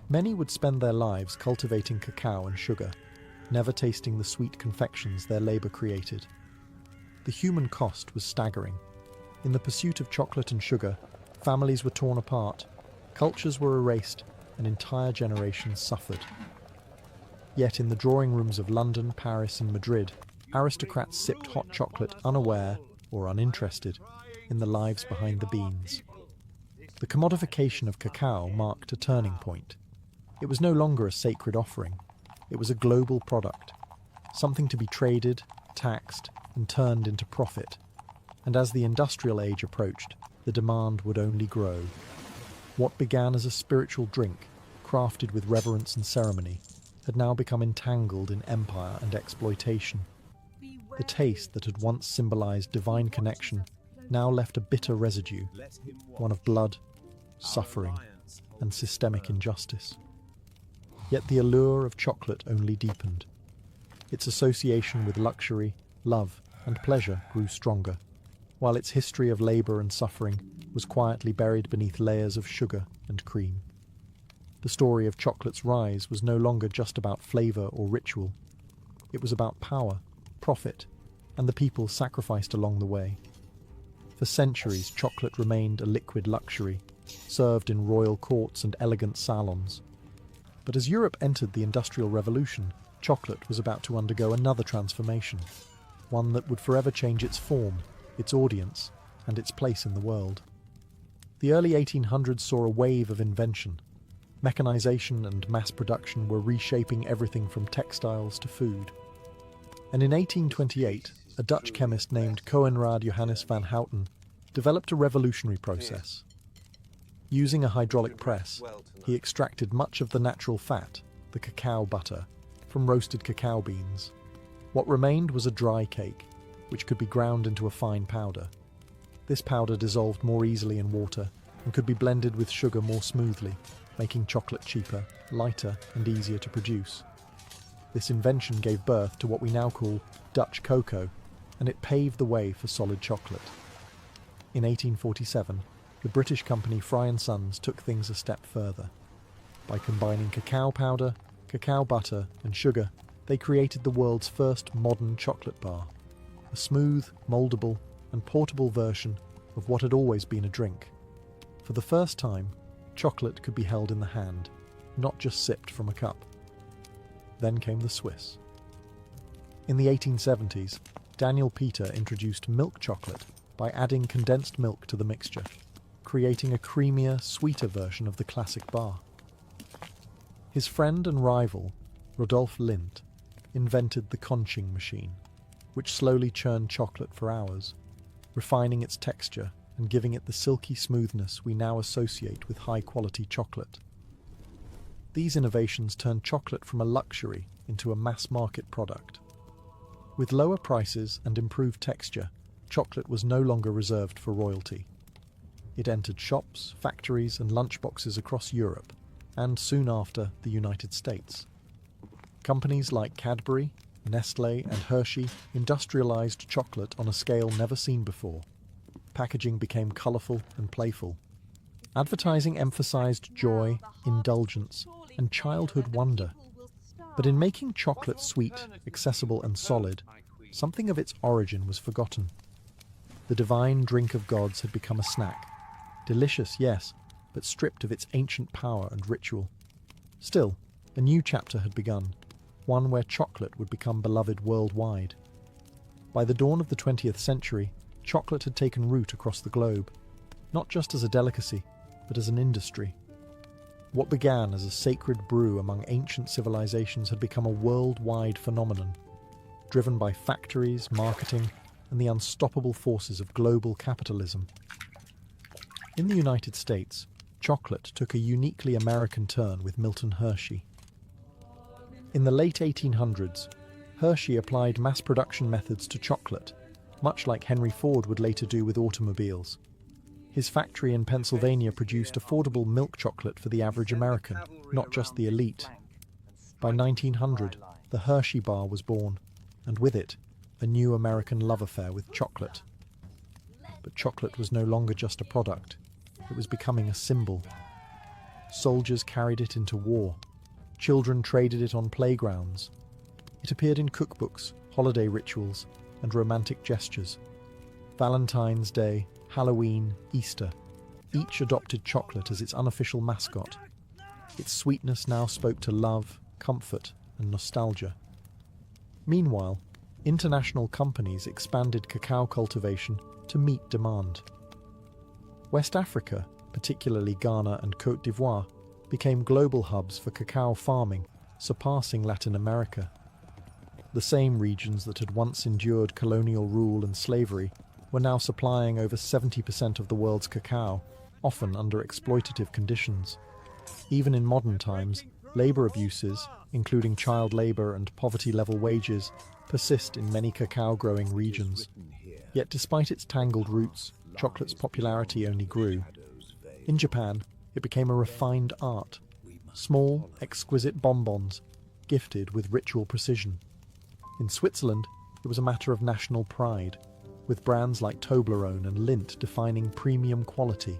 Many would spend their lives cultivating cacao and sugar, never tasting the sweet confections their labor created. The human cost was staggering. In the pursuit of chocolate and sugar, families were torn apart, cultures were erased, and entire generations suffered. Yet in the drawing rooms of London, Paris, and Madrid, aristocrats sipped hot chocolate unaware or uninterested in the lives behind the beans. The commodification of cacao marked a turning point. It was no longer a sacred offering. It was a global product, something to be traded, taxed, and turned into profit. And as the industrial age approached, the demand would only grow. What began as a spiritual drink, crafted with reverence and ceremony, had now become entangled in empire and exploitation. The taste that had once symbolized divine connection now left a bitter residue, one of blood, suffering, and systemic injustice. Yet the allure of chocolate only deepened. Its association with luxury, love, and pleasure grew stronger, while its history of labor and suffering was quietly buried beneath layers of sugar and cream. The story of chocolate's rise was no longer just about flavor or ritual. It was about power, profit, and the people sacrificed along the way. For centuries, chocolate remained a liquid luxury, served in royal courts and elegant salons. But as Europe entered the Industrial Revolution, chocolate was about to undergo another transformation, one that would forever change its form, its audience, and its place in the world. The early 1800s saw a wave of invention. Mechanization and mass production were reshaping everything from textiles to food. And in 1828, a Dutch chemist named Coenraad Johannes van Houten developed a revolutionary process. Using a hydraulic press, he extracted much of the natural fat, the cacao butter, from roasted cacao beans. What remained was a dry cake, which could be ground into a fine powder. This powder dissolved more easily in water and could be blended with sugar more smoothly, making chocolate cheaper, lighter, and easier to produce. This invention gave birth to what we now call Dutch cocoa, and it paved the way for solid chocolate. In 1847, the British company Fry & Sons took things a step further. By combining cacao powder, cacao butter, and sugar, they created the world's first modern chocolate bar, a smooth, moldable, and portable version of what had always been a drink. For the first time, chocolate could be held in the hand, not just sipped from a cup. Then came the Swiss. In the 1870s, Daniel Peter introduced milk chocolate by adding condensed milk to the mixture, creating a creamier, sweeter version of the classic bar. His friend and rival, Rodolphe Lindt, invented the conching machine, which slowly churned chocolate for hours, refining its texture and giving it the silky smoothness we now associate with high-quality chocolate. These innovations turned chocolate from a luxury into a mass-market product. With lower prices and improved texture, chocolate was no longer reserved for royalty. It entered shops, factories, and lunchboxes across Europe, and soon after, the United States. Companies like Cadbury, Nestlé, and Hershey industrialized chocolate on a scale never seen before. Packaging became colorful and playful. Advertising emphasized joy, indulgence, and childhood wonder. But in making chocolate sweet, accessible, and solid, something of its origin was forgotten. The divine drink of gods had become a snack. Delicious, yes, but stripped of its ancient power and ritual. Still, a new chapter had begun, one where chocolate would become beloved worldwide. By the dawn of the 20th century, chocolate had taken root across the globe, not just as a delicacy, but as an industry. What began as a sacred brew among ancient civilizations had become a worldwide phenomenon, driven by factories, marketing, and the unstoppable forces of global capitalism. In the United States, chocolate took a uniquely American turn with Milton Hershey. In the late 1800s, Hershey applied mass production methods to chocolate, much like Henry Ford would later do with automobiles. His factory in Pennsylvania produced affordable milk chocolate for the average American, not just the elite. By 1900, the Hershey bar was born, and with it, a new American love affair with chocolate. But chocolate was no longer just a product. It was becoming a symbol. Soldiers carried it into war. Children traded it on playgrounds. It appeared in cookbooks, holiday rituals, and romantic gestures. Valentine's Day, Halloween, Easter, each adopted chocolate as its unofficial mascot. Its sweetness now spoke to love, comfort, and nostalgia. Meanwhile, international companies expanded cacao cultivation to meet demand. West Africa, particularly Ghana and Côte d'Ivoire, became global hubs for cacao farming, surpassing Latin America. The same regions that had once endured colonial rule and slavery were now supplying over 70% of the world's cacao, often under exploitative conditions. Even in modern times, labor abuses, including child labor and poverty-level wages, persist in many cacao-growing regions. Yet despite its tangled roots, chocolate's popularity only grew. In Japan, it became a refined art. Small, exquisite bonbons, gifted with ritual precision. In Switzerland, it was a matter of national pride, with brands like Toblerone and Lindt defining premium quality.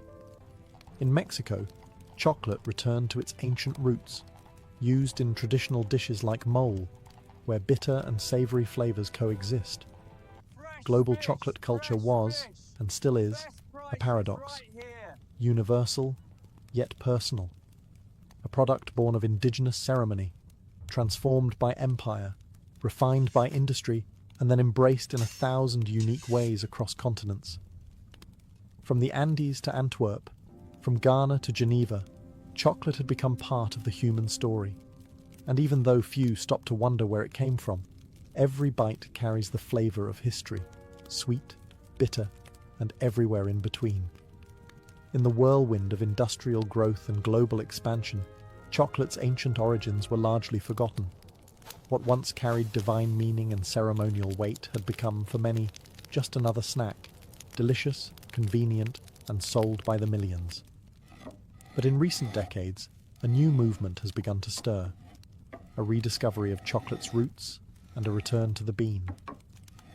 In Mexico, chocolate returned to its ancient roots, used in traditional dishes like mole, where bitter and savory flavors coexist. Global chocolate culture was, and still is, a paradox. Universal, yet personal. A product born of indigenous ceremony, transformed by empire, refined by industry, and then embraced in 1,000 unique ways across continents. From the Andes to Antwerp, from Ghana to Geneva, chocolate had become part of the human story. And even though few stop to wonder where it came from, every bite carries the flavor of history, sweet, bitter, and everywhere in between. In the whirlwind of industrial growth and global expansion, chocolate's ancient origins were largely forgotten. What once carried divine meaning and ceremonial weight had become, for many, just another snack, delicious, convenient, and sold by the millions. But in recent decades, a new movement has begun to stir. A rediscovery of chocolate's roots and a return to the bean.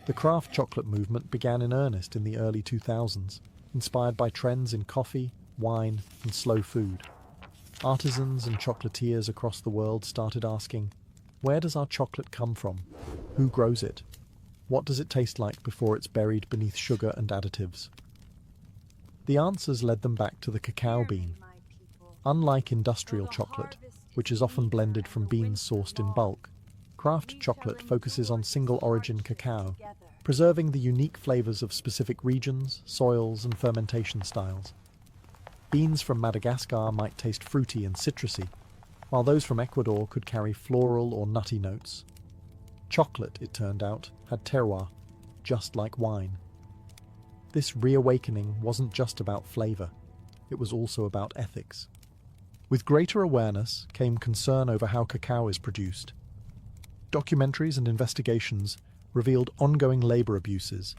The craft chocolate movement began in earnest in the early 2000s, inspired by trends in coffee, wine, and slow food. Artisans and chocolatiers across the world started asking, where does our chocolate come from? Who grows it? What does it taste like before it's buried beneath sugar and additives? The answers led them back to the cacao bean. Unlike industrial chocolate, which is often blended from beans sourced in bulk, craft chocolate focuses on single-origin cacao, preserving the unique flavors of specific regions, soils, and fermentation styles. Beans from Madagascar might taste fruity and citrusy, while those from Ecuador could carry floral or nutty notes. Chocolate, it turned out, had terroir, just like wine. This reawakening wasn't just about flavor, it was also about ethics. With greater awareness came concern over how cacao is produced. Documentaries and investigations revealed ongoing labor abuses,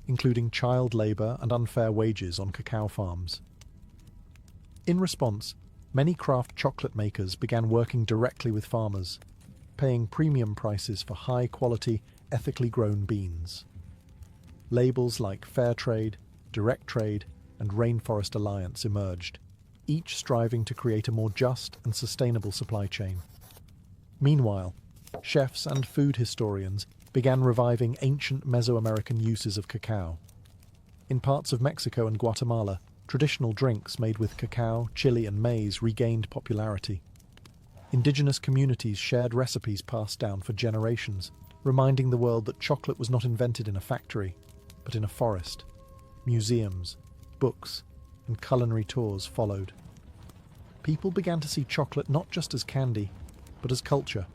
including child labor and unfair wages on cacao farms. In response, many craft chocolate makers began working directly with farmers, paying premium prices for high-quality, ethically grown beans. Labels like Fair Trade, Direct Trade, and Rainforest Alliance emerged, each striving to create a more just and sustainable supply chain. Meanwhile, chefs and food historians began reviving ancient Mesoamerican uses of cacao. In parts of Mexico and Guatemala, traditional drinks made with cacao, chili, and maize regained popularity. Indigenous communities shared recipes passed down for generations, reminding the world that chocolate was not invented in a factory, but in a forest. Museums, books, and culinary tours followed. People began to see chocolate not just as candy, but as culture,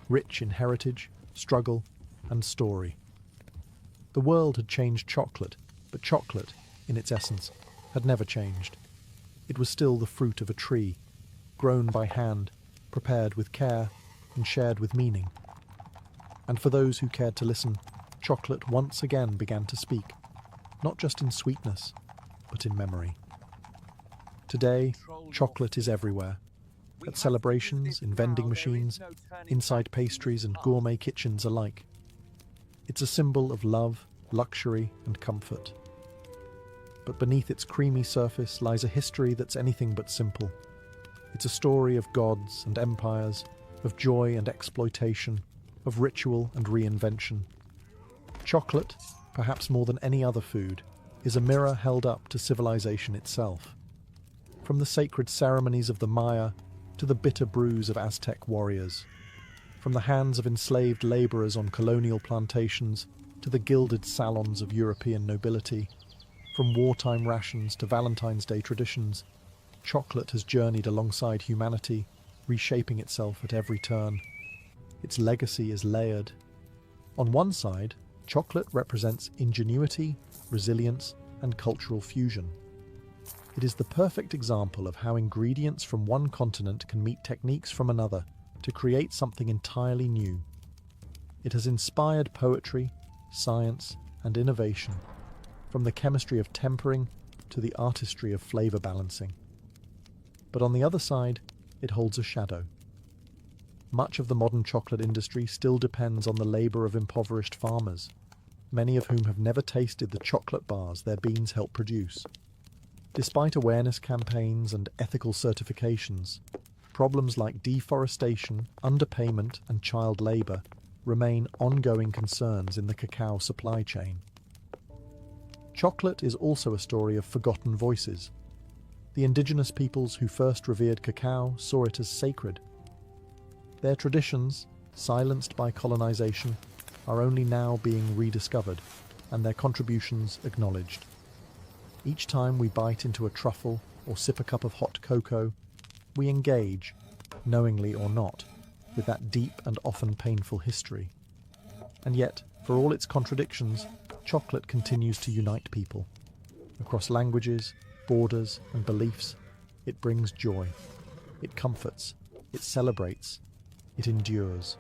rich in heritage, struggle, and story. The world had changed chocolate, but chocolate, in its essence, had never changed. It was still the fruit of a tree, grown by hand, prepared with care, and shared with meaning. And for those who cared to listen, chocolate once again began to speak, not just in sweetness, but in memory. Today, chocolate is everywhere. At celebrations, in vending machines, inside pastries and gourmet kitchens alike. It's a symbol of love, luxury, and comfort. But beneath its creamy surface lies a history that's anything but simple. It's a story of gods and empires, of joy and exploitation, of ritual and reinvention. Chocolate, perhaps more than any other food, is a mirror held up to civilization itself. From the sacred ceremonies of the Maya to the bitter brews of Aztec warriors, from the hands of enslaved laborers on colonial plantations to the gilded salons of European nobility, from wartime rations to Valentine's Day traditions, chocolate has journeyed alongside humanity, reshaping itself at every turn. Its legacy is layered. On one side, chocolate represents ingenuity, resilience, and cultural fusion. It is the perfect example of how ingredients from one continent can meet techniques from another to create something entirely new. It has inspired poetry, science, and innovation, from the chemistry of tempering to the artistry of flavor balancing. But on the other side, it holds a shadow. Much of the modern chocolate industry still depends on the labor of impoverished farmers, many of whom have never tasted the chocolate bars their beans help produce. Despite awareness campaigns and ethical certifications, problems like deforestation, underpayment, and child labor remain ongoing concerns in the cacao supply chain. Chocolate is also a story of forgotten voices. The indigenous peoples who first revered cacao saw it as sacred. Their traditions, silenced by colonization, are only now being rediscovered, and their contributions acknowledged. Each time we bite into a truffle or sip a cup of hot cocoa, we engage, knowingly or not, with that deep and often painful history. And yet, for all its contradictions, chocolate continues to unite people. Across languages, borders, and beliefs, it brings joy. It comforts. It celebrates. It endures.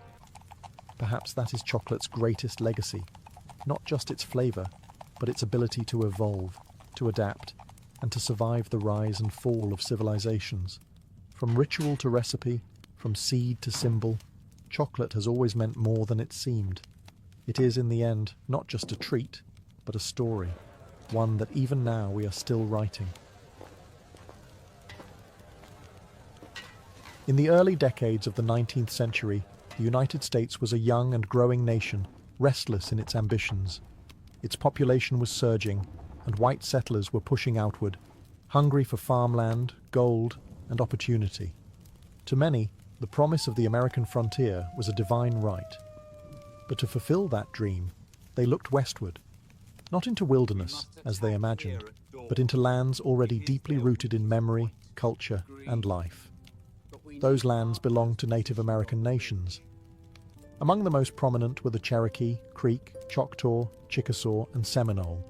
Perhaps that is chocolate's greatest legacy, not just its flavor, but its ability to evolve, to adapt, and to survive the rise and fall of civilizations. From ritual to recipe, from seed to symbol, chocolate has always meant more than it seemed. It is, in the end, not just a treat, but a story, one that even now we are still writing. In the early decades of the 19th century, the United States was a young and growing nation, restless in its ambitions. Its population was surging, and white settlers were pushing outward, hungry for farmland, gold, and opportunity. To many, the promise of the American frontier was a divine right. But to fulfill that dream, they looked westward, not into wilderness, as they imagined, but into lands already deeply rooted in memory, culture, and life. Those lands belonged to Native American nations. Among the most prominent were the Cherokee, Creek, Choctaw, Chickasaw, and Seminole,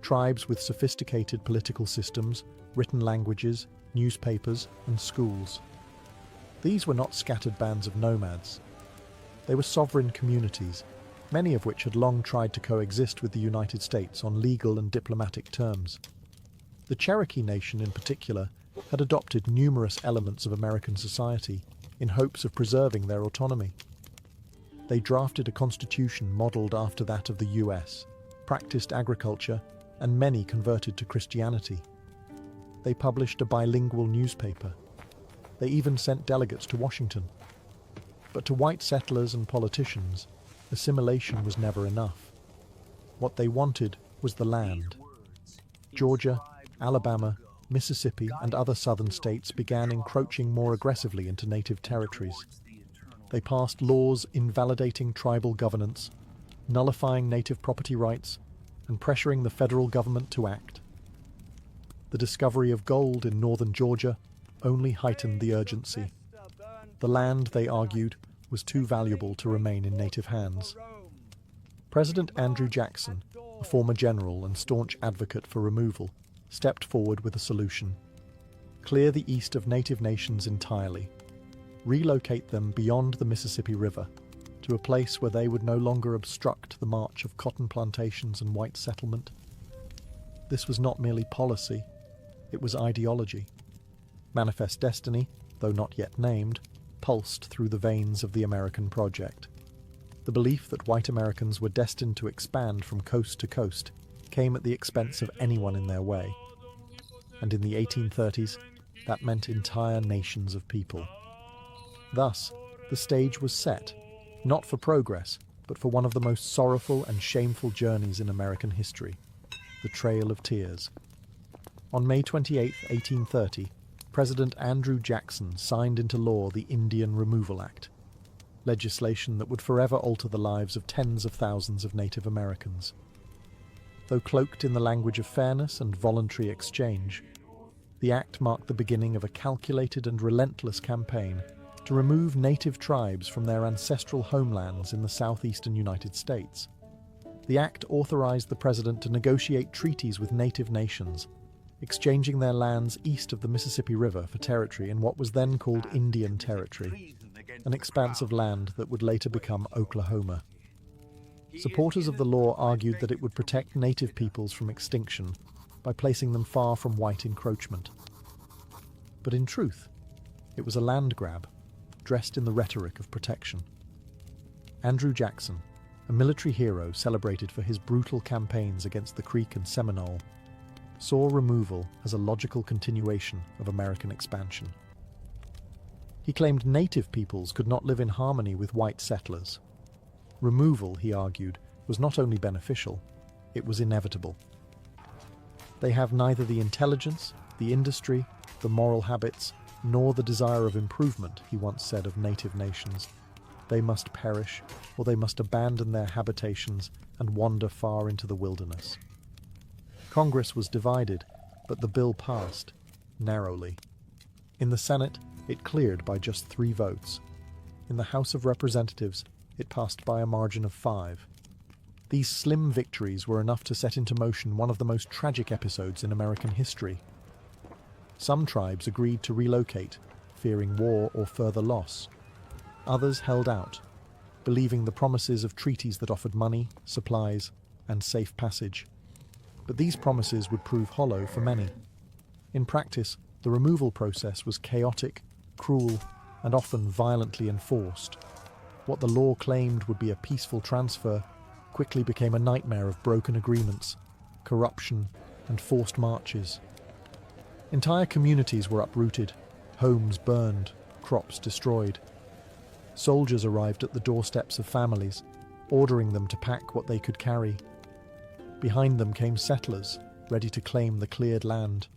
tribes with sophisticated political systems, written languages, newspapers, and schools. These were not scattered bands of nomads. They were sovereign communities, many of which had long tried to coexist with the United States on legal and diplomatic terms. The Cherokee Nation, in particular, had adopted numerous elements of American society in hopes of preserving their autonomy. They drafted a constitution modeled after that of the US, practiced agriculture, and many converted to Christianity. They published a bilingual newspaper. They even sent delegates to Washington. But to white settlers and politicians, assimilation was never enough. What they wanted was the land. Georgia, Alabama, Mississippi, and other southern states began encroaching more aggressively into native territories. They passed laws invalidating tribal governance, nullifying native property rights, and pressuring the federal government to act. The discovery of gold in northern Georgia only heightened the urgency. The land, they argued, was too valuable to remain in native hands. President Andrew Jackson, a former general and staunch advocate for removal, stepped forward with a solution. Clear the east of native nations entirely. Relocate them beyond the Mississippi River to a place where they would no longer obstruct the march of cotton plantations and white settlement. This was not merely policy, it was ideology. Manifest Destiny, though not yet named, pulsed through the veins of the American project. The belief that white Americans were destined to expand from coast to coast came at the expense of anyone in their way. And in the 1830s, that meant entire nations of people. Thus, the stage was set, not for progress, but for one of the most sorrowful and shameful journeys in American history, the Trail of Tears. On May 28, 1830, President Andrew Jackson signed into law the Indian Removal Act, legislation that would forever alter the lives of tens of thousands of Native Americans. Though cloaked in the language of fairness and voluntary exchange, the act marked the beginning of a calculated and relentless campaign to remove native tribes from their ancestral homelands in the southeastern United States. The act authorized the president to negotiate treaties with native nations, exchanging their lands east of the Mississippi River for territory in what was then called Indian Territory, an expanse of land that would later become Oklahoma. Supporters of the law argued that it would protect native peoples from extinction by placing them far from white encroachment. But in truth, it was a land grab, dressed in the rhetoric of protection. Andrew Jackson, a military hero celebrated for his brutal campaigns against the Creek and Seminole, saw removal as a logical continuation of American expansion. He claimed native peoples could not live in harmony with white settlers. Removal, he argued, was not only beneficial, it was inevitable. They have neither the intelligence, the industry, the moral habits, nor the desire of improvement, he once said of native nations. They must perish, or they must abandon their habitations and wander far into the wilderness. Congress was divided, but the bill passed, narrowly. In the Senate, it cleared by just 3 votes. In the House of Representatives, it passed by a margin of 5. These slim victories were enough to set into motion one of the most tragic episodes in American history. Some tribes agreed to relocate, fearing war or further loss. Others held out, believing the promises of treaties that offered money, supplies, and safe passage. But these promises would prove hollow for many. In practice, the removal process was chaotic, cruel, and often violently enforced. What the law claimed would be a peaceful transfer quickly became a nightmare of broken agreements, corruption, and forced marches. Entire communities were uprooted, homes burned, crops destroyed. Soldiers arrived at the doorsteps of families, ordering them to pack what they could carry. Behind them came settlers, ready to claim the cleared land.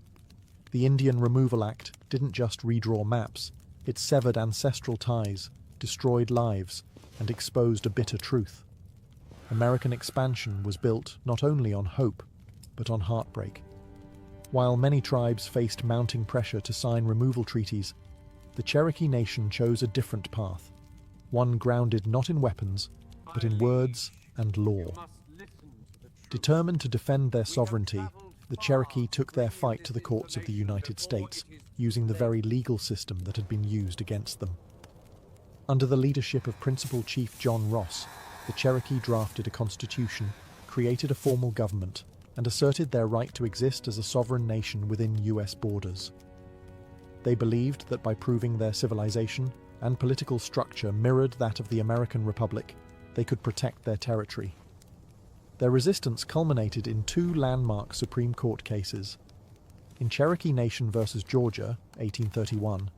The Indian Removal Act didn't just redraw maps, it severed ancestral ties, destroyed lives, and exposed a bitter truth. American expansion was built not only on hope, but on heartbreak. While many tribes faced mounting pressure to sign removal treaties, the Cherokee Nation chose a different path, one grounded not in weapons, but in words and law. Determined to defend their sovereignty, the Cherokee took their fight to the courts of the United States, using the very legal system that had been used against them. Under the leadership of Principal Chief John Ross, the Cherokee drafted a constitution, created a formal government, and asserted their right to exist as a sovereign nation within US borders. They believed that by proving their civilization and political structure mirrored that of the American Republic, they could protect their territory. Their resistance culminated in two landmark Supreme Court cases. In Cherokee Nation versus Georgia, 1831,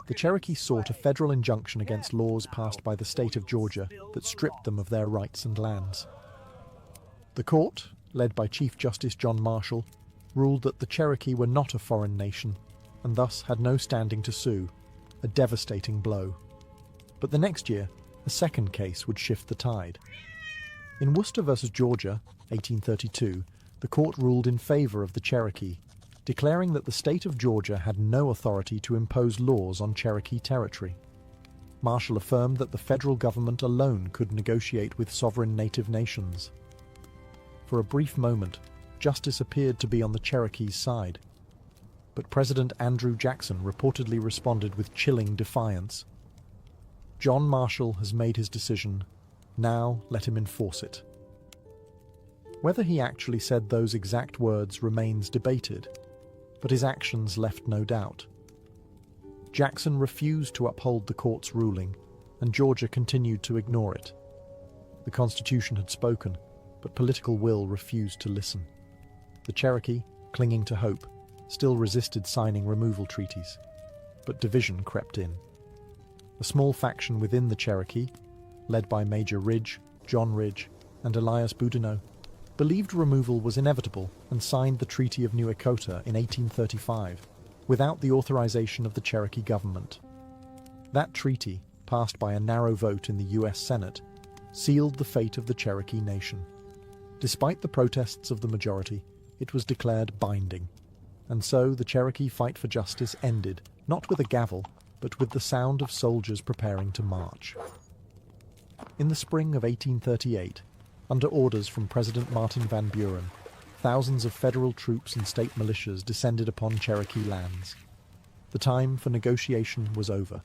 the Cherokee sought a federal injunction against laws passed by the state of Georgia that stripped them of their rights and lands. The court, led by Chief Justice John Marshall, ruled that the Cherokee were not a foreign nation and thus had no standing to sue, a devastating blow. But the next year, a second case would shift the tide. In Worcester versus Georgia, 1832, the court ruled in favor of the Cherokee, declaring that the state of Georgia had no authority to impose laws on Cherokee territory. Marshall affirmed that the federal government alone could negotiate with sovereign native nations. For a brief moment, justice appeared to be on the Cherokee's side. But President Andrew Jackson reportedly responded with chilling defiance. John Marshall has made his decision. Now let him enforce it. Whether he actually said those exact words remains debated, but his actions left no doubt. Jackson refused to uphold the court's ruling, and Georgia continued to ignore it. The Constitution had spoken, but political will refused to listen. The Cherokee, clinging to hope, still resisted signing removal treaties, but division crept in. A small faction within the Cherokee, led by Major Ridge, John Ridge, and Elias Boudinot, believed removal was inevitable and signed the Treaty of New Echota in 1835, without the authorization of the Cherokee government. That treaty, passed by a narrow vote in the US Senate, sealed the fate of the Cherokee Nation. Despite the protests of the majority, it was declared binding. And so the Cherokee fight for justice ended, not with a gavel, but with the sound of soldiers preparing to march. In the spring of 1838, under orders from President Martin Van Buren, thousands of federal troops and state militias descended upon Cherokee lands. The time for negotiation was over.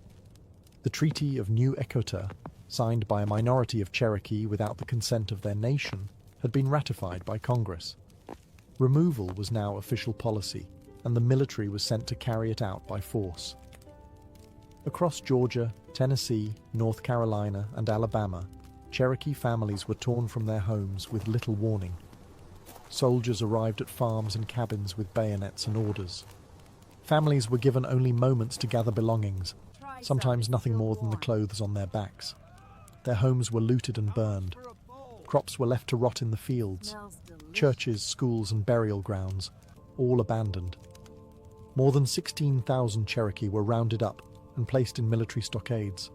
The Treaty of New Echota, signed by a minority of Cherokee without the consent of their nation, had been ratified by Congress. Removal was now official policy, and the military was sent to carry it out by force. Across Georgia, Tennessee, North Carolina, and Alabama, Cherokee families were torn from their homes with little warning. Soldiers arrived at farms and cabins with bayonets and orders. Families were given only moments to gather belongings, sometimes nothing more than the clothes on their backs. Their homes were looted and burned. Crops were left to rot in the fields. Churches, schools, and burial grounds, all abandoned. More than 16,000 Cherokee were rounded up and placed in military stockades.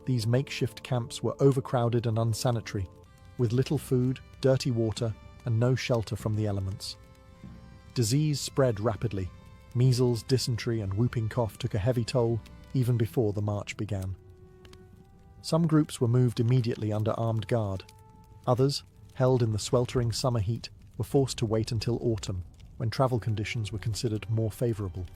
These makeshift camps were overcrowded and unsanitary, with little food, dirty water, and no shelter from the elements. Disease spread rapidly. Measles, dysentery, and whooping cough took a heavy toll even before the march began. Some groups were moved immediately under armed guard. Others, held in the sweltering summer heat, were forced to wait until autumn, when travel conditions were considered more favorable.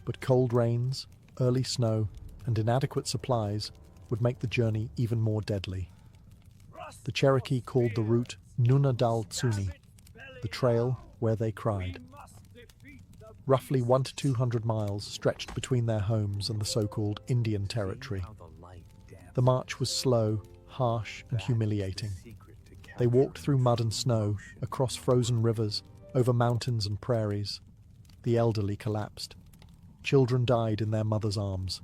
But cold rains, early snow, and inadequate supplies would make the journey even more deadly. The Cherokee called the route Nuna Dal Tsuni, the trail where they cried. Roughly 100 to 200 miles stretched between their homes and the so-called Indian Territory. The march was slow, harsh, and humiliating. They walked through mud and snow, across frozen rivers, over mountains and prairies. The elderly collapsed. Children died in their mothers' arms.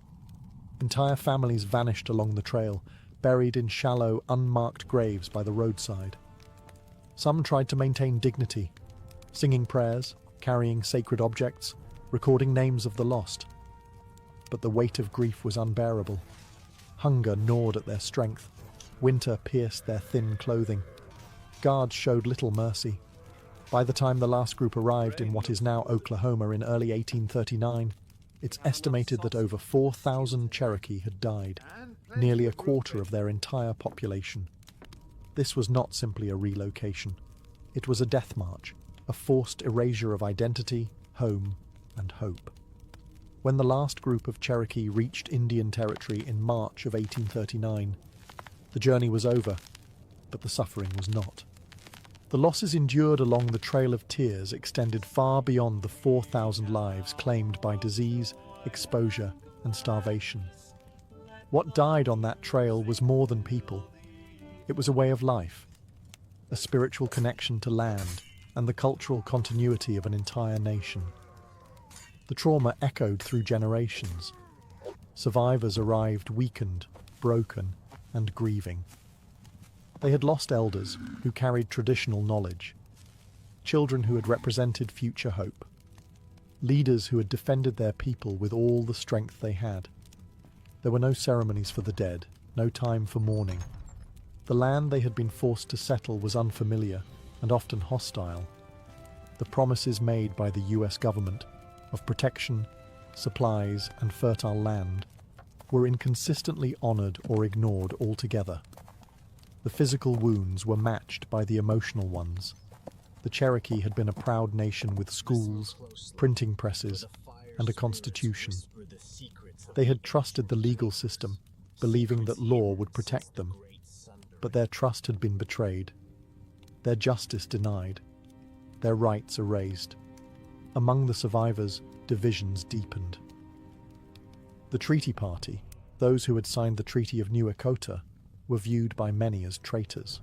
Entire families vanished along the trail, buried in shallow, unmarked graves by the roadside. Some tried to maintain dignity, singing prayers, carrying sacred objects, recording names of the lost. But the weight of grief was unbearable. Hunger gnawed at their strength. Winter pierced their thin clothing. Guards showed little mercy. By the time the last group arrived in what is now Oklahoma in early 1839, it's estimated that over 4,000 Cherokee had died, nearly a quarter of their entire population. This was not simply a relocation. It was a death march, a forced erasure of identity, home, and hope. When the last group of Cherokee reached Indian Territory in March of 1839, The journey was over, but the suffering was not. The losses endured along the Trail of Tears extended far beyond the 4,000 lives claimed by disease, exposure, and starvation. What died on that trail was more than people. It was a way of life, a spiritual connection to land, and the cultural continuity of an entire nation. The trauma echoed through generations. Survivors arrived weakened, broken, and grieving. They had lost elders who carried traditional knowledge, children who had represented future hope, leaders who had defended their people with all the strength they had. There were no ceremonies for the dead, no time for mourning. The land they had been forced to settle was unfamiliar and often hostile. The promises made by the US government of protection, supplies, and fertile land were inconsistently honoured or ignored altogether. The physical wounds were matched by the emotional ones. The Cherokee had been a proud nation with schools, printing presses, and a constitution. They had trusted the legal system, believing that law would protect them. But their trust had been betrayed, their justice denied, their rights erased. Among the survivors, divisions deepened. The Treaty Party, those who had signed the Treaty of New Echota, were viewed by many as traitors.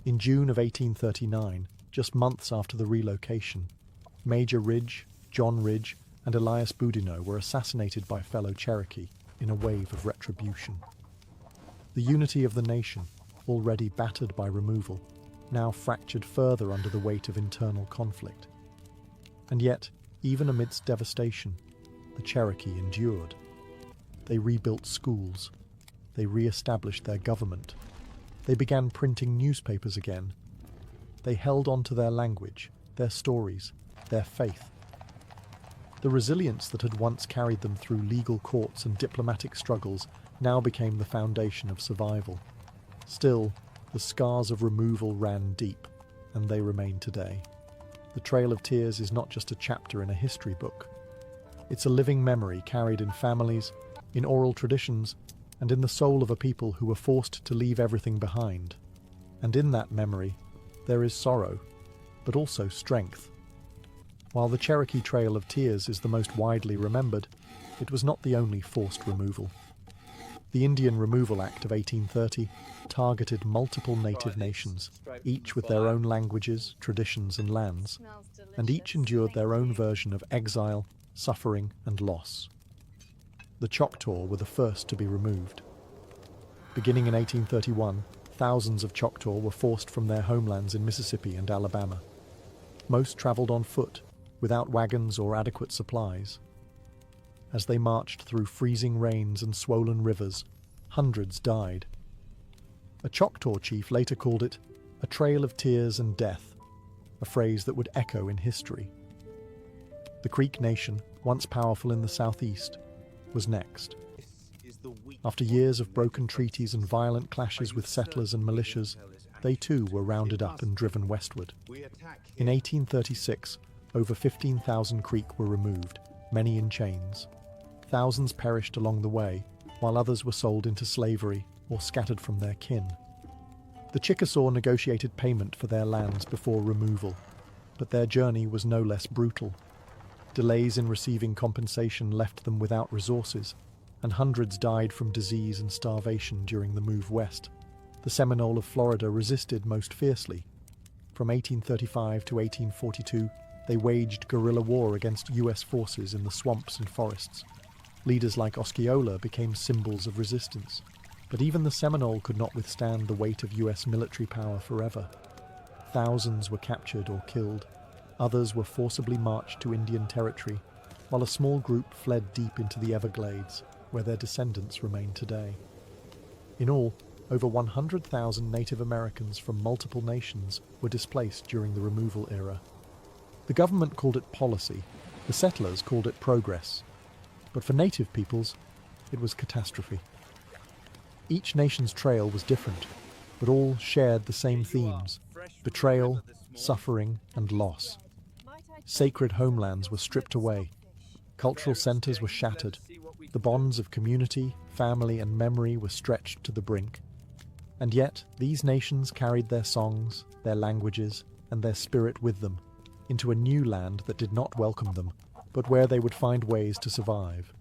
In June of 1839, just months after the relocation, Major Ridge, John Ridge, and Elias Boudinot were assassinated by fellow Cherokee in a wave of retribution. The unity of the nation, already battered by removal, now fractured further under the weight of internal conflict. And yet, even amidst devastation, the Cherokee endured. They rebuilt schools. They re-established their government. They began printing newspapers again. They held on to their language, their stories, their faith. The resilience that had once carried them through legal courts and diplomatic struggles now became the foundation of survival. Still, the scars of removal ran deep, and they remain today. The Trail of Tears is not just a chapter in a history book. It's a living memory carried in families, in oral traditions, and in the soul of a people who were forced to leave everything behind. And in that memory, there is sorrow, but also strength. While the Cherokee Trail of Tears is the most widely remembered, it was not the only forced removal. The Indian Removal Act of 1830 targeted multiple native nations, each with their own languages, traditions, and lands, and each endured their own version of exile, suffering, and loss. The Choctaw were the first to be removed. Beginning in 1831, thousands of Choctaw were forced from their homelands in Mississippi and Alabama. Most traveled on foot, without wagons or adequate supplies. As they marched through freezing rains and swollen rivers, hundreds died. A Choctaw chief later called it a trail of tears and death, a phrase that would echo in history. The Creek Nation, once powerful in the southeast, was next. After years of broken treaties and violent clashes with settlers and militias, they too were rounded up and driven westward. In 1836, over 15,000 Creek were removed, many in chains. Thousands perished along the way, while others were sold into slavery or scattered from their kin. The Chickasaw negotiated payment for their lands before removal, but their journey was no less brutal. Delays in receiving compensation left them without resources, and hundreds died from disease and starvation during the move west. The Seminole of Florida resisted most fiercely. From 1835 to 1842, they waged guerrilla war against US forces in the swamps and forests. Leaders like Osceola became symbols of resistance, but even the Seminole could not withstand the weight of US military power forever. Thousands were captured or killed. Others were forcibly marched to Indian territory, while a small group fled deep into the Everglades, where their descendants remain today. In all, over 100,000 Native Americans from multiple nations were displaced during the removal era. The government called it policy, the settlers called it progress, but for Native peoples, it was catastrophe. Each nation's trail was different, but all shared the same themes: betrayal, suffering, and loss. Sacred homelands were stripped away. Cultural centers were shattered. The bonds of community, family, and memory were stretched to the brink. And yet, these nations carried their songs, their languages, and their spirit with them, into a new land that did not welcome them, but where they would find ways to survive.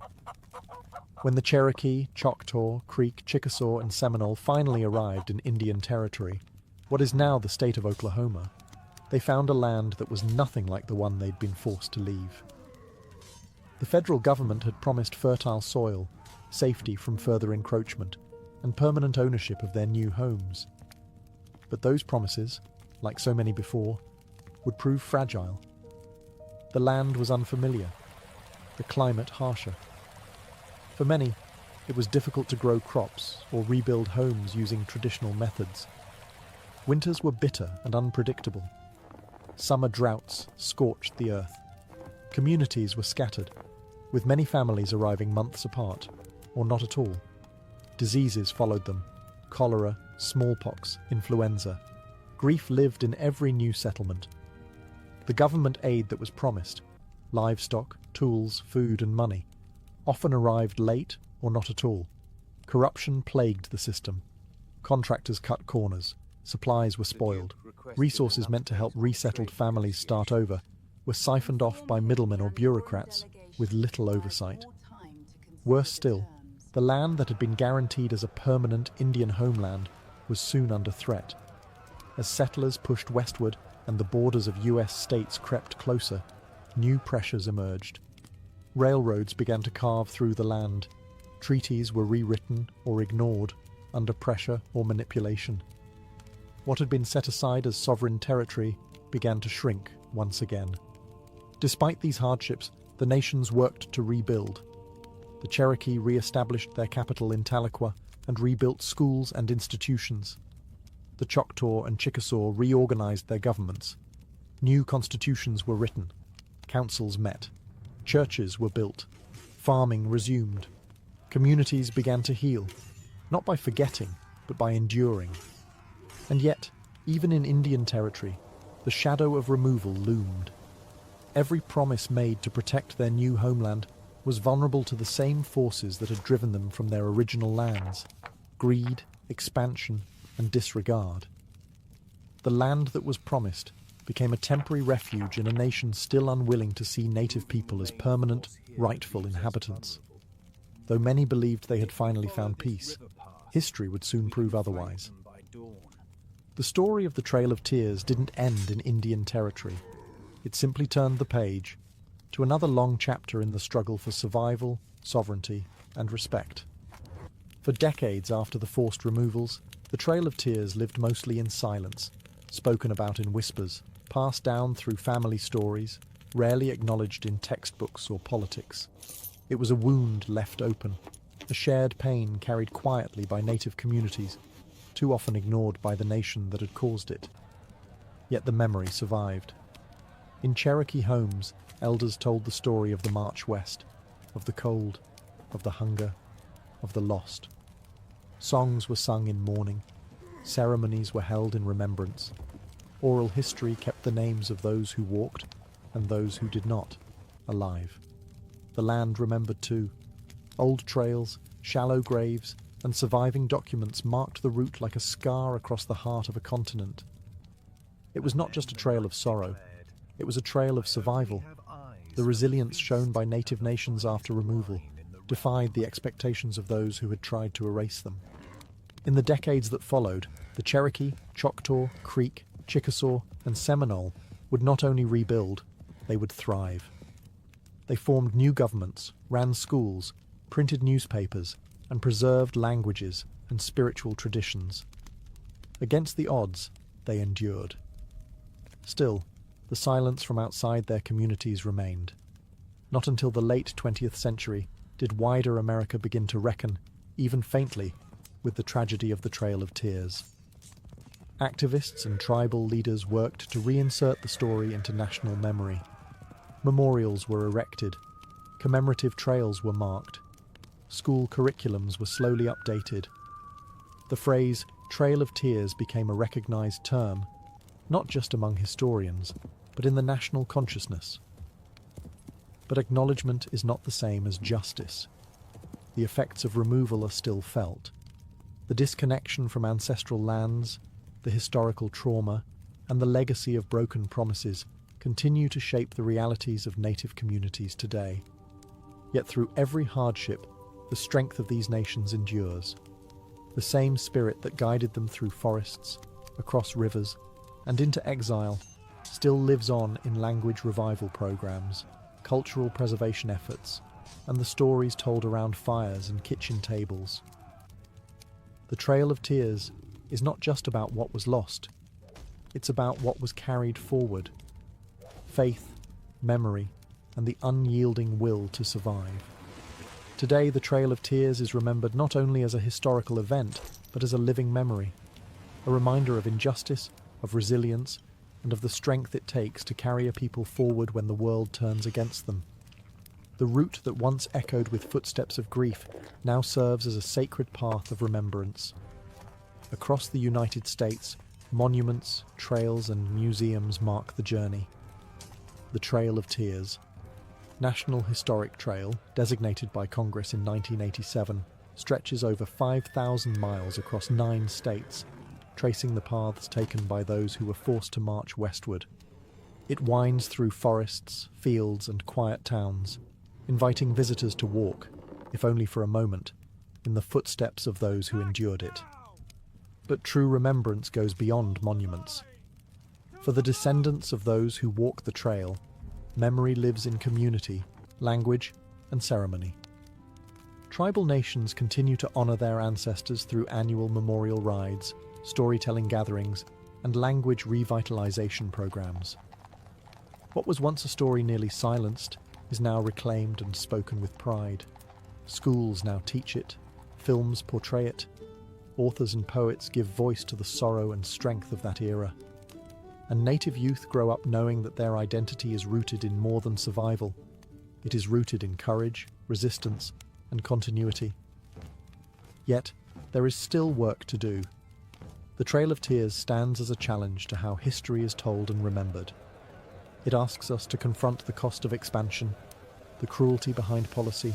When the Cherokee, Choctaw, Creek, Chickasaw, and Seminole finally arrived in Indian Territory, what is now the state of Oklahoma, they found a land that was nothing like the one they'd been forced to leave. The federal government had promised fertile soil, safety from further encroachment, and permanent ownership of their new homes. But those promises, like so many before, would prove fragile. The land was unfamiliar, the climate harsher. For many, it was difficult to grow crops or rebuild homes using traditional methods. Winters were bitter and unpredictable. Summer droughts scorched the earth. Communities were scattered, with many families arriving months apart, or not at all. Diseases followed them: cholera, smallpox, influenza. Grief lived in every new settlement. The government aid that was promised, livestock, tools, food and money, often arrived late or not at all. Corruption plagued the system. Contractors cut corners. Supplies were spoiled. Resources meant to help resettled families start over were siphoned off by middlemen or bureaucrats with little oversight. Worse still, the land that had been guaranteed as a permanent Indian homeland was soon under threat. As settlers pushed westward and the borders of US states crept closer, new pressures emerged. Railroads began to carve through the land. Treaties were rewritten or ignored under pressure or manipulation. What had been set aside as sovereign territory began to shrink once again. Despite these hardships, the nations worked to rebuild. The Cherokee re-established their capital in Tahlequah and rebuilt schools and institutions. The Choctaw and Chickasaw reorganized their governments. New constitutions were written. Councils met. Churches were built. Farming resumed. Communities began to heal, not by forgetting, but by enduring. And yet, even in Indian Territory, the shadow of removal loomed. Every promise made to protect their new homeland was vulnerable to the same forces that had driven them from their original lands: greed, expansion, and disregard. The land that was promised became a temporary refuge in a nation still unwilling to see native people as permanent, rightful inhabitants. Though many believed they had finally found peace, history would soon prove otherwise. The story of the Trail of Tears didn't end in Indian Territory. It simply turned the page to another long chapter in the struggle for survival, sovereignty, and respect. For decades after the forced removals, the Trail of Tears lived mostly in silence, spoken about in whispers, passed down through family stories, rarely acknowledged in textbooks or politics. It was a wound left open, a shared pain carried quietly by native communities, too often ignored by the nation that had caused it. Yet the memory survived. In Cherokee homes, elders told the story of the march west, of the cold, of the hunger, of the lost. Songs were sung in mourning. Ceremonies were held in remembrance. Oral history kept the names of those who walked and those who did not alive. The land remembered too. Old trails, shallow graves, and surviving documents marked the route like a scar across the heart of a continent. It was not just a trail of sorrow. It was a trail of survival. The resilience shown by native nations after removal defied the expectations of those who had tried to erase them. In the decades that followed, the Cherokee, Choctaw, Creek, Chickasaw, and Seminole would not only rebuild, they would thrive. They formed new governments, ran schools, printed newspapers, and preserved languages and spiritual traditions. Against the odds, they endured. Still, the silence from outside their communities remained. Not until the late 20th century did wider America begin to reckon, even faintly, with the tragedy of the Trail of Tears. Activists and tribal leaders worked to reinsert the story into national memory. Memorials were erected. Commemorative trails were marked. School curriculums were slowly updated. The phrase Trail of Tears became a recognized term, not just among historians, but in the national consciousness. But acknowledgement is not the same as justice. The effects of removal are still felt. The disconnection from ancestral lands, the historical trauma, and the legacy of broken promises continue to shape the realities of native communities today. Yet through every hardship, the strength of these nations endures. The same spirit that guided them through forests, across rivers, and into exile still lives on in language revival programs, cultural preservation efforts, and the stories told around fires and kitchen tables. The Trail of Tears is not just about what was lost, it's about what was carried forward. Faith, memory, and the unyielding will to survive. Today, the Trail of Tears is remembered not only as a historical event, but as a living memory, a reminder of injustice, of resilience, and of the strength it takes to carry a people forward when the world turns against them. The route that once echoed with footsteps of grief now serves as a sacred path of remembrance. Across the United States, monuments, trails, and museums mark the journey. The Trail of Tears. National Historic Trail, designated by Congress in 1987, stretches over 5,000 miles across 9 states, tracing the paths taken by those who were forced to march westward. It winds through forests, fields, and quiet towns, inviting visitors to walk, if only for a moment, in the footsteps of those who endured it. But true remembrance goes beyond monuments. For the descendants of those who walk the trail, memory lives in community, language, and ceremony. Tribal nations continue to honor their ancestors through annual memorial rides, storytelling gatherings, and language revitalization programs. What was once a story nearly silenced is now reclaimed and spoken with pride. Schools now teach it, films portray it, authors and poets give voice to the sorrow and strength of that era. And native youth grow up knowing that their identity is rooted in more than survival. It is rooted in courage, resistance, and continuity. Yet, there is still work to do. The Trail of Tears stands as a challenge to how history is told and remembered. It asks us to confront the cost of expansion, the cruelty behind policy,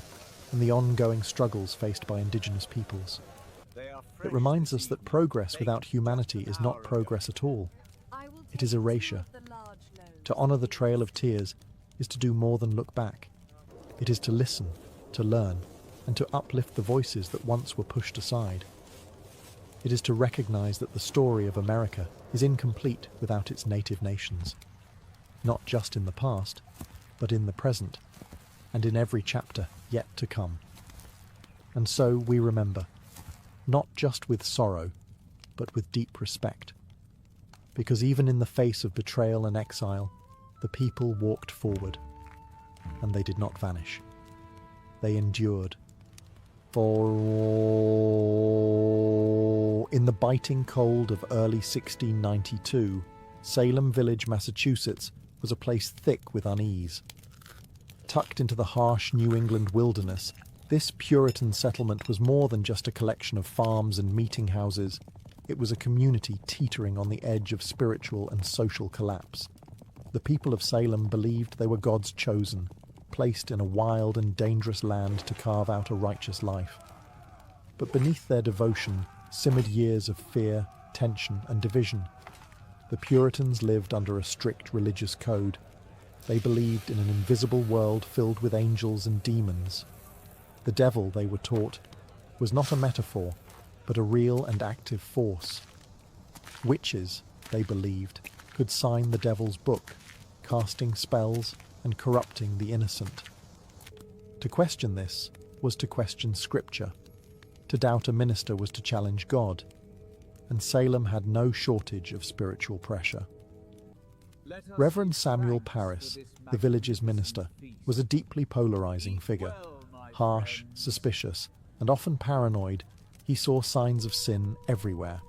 and the ongoing struggles faced by Indigenous peoples. It reminds us that progress without humanity is not progress at all. It is erasure. To honor the Trail of Tears is to do more than look back. It is to listen, to learn, and to uplift the voices that once were pushed aside. It is to recognize that the story of America is incomplete without its native nations, not just in the past, but in the present, and in every chapter yet to come. And so we remember, not just with sorrow, but with deep respect. Because even in the face of betrayal and exile, the people walked forward, and they did not vanish. They endured. In the biting cold of early 1692, Salem Village, Massachusetts, was a place thick with unease. Tucked into the harsh New England wilderness, this Puritan settlement was more than just a collection of farms and meeting houses. It was a community teetering on the edge of spiritual and social collapse. The people of Salem believed they were God's chosen, placed in a wild and dangerous land to carve out a righteous life. But beneath their devotion simmered years of fear, tension, and division. The Puritans lived under a strict religious code. They believed in an invisible world filled with angels and demons. The devil, they were taught, was not a metaphor, but a real and active force. Witches, they believed, could sign the devil's book, casting spells and corrupting the innocent. To question this was to question Scripture. To doubt a minister was to challenge God. And Salem had no shortage of spiritual pressure. Reverend Samuel Parris, the village's minister, was a deeply polarizing figure. Harsh, suspicious, and often paranoid, he saw signs of sin everywhere.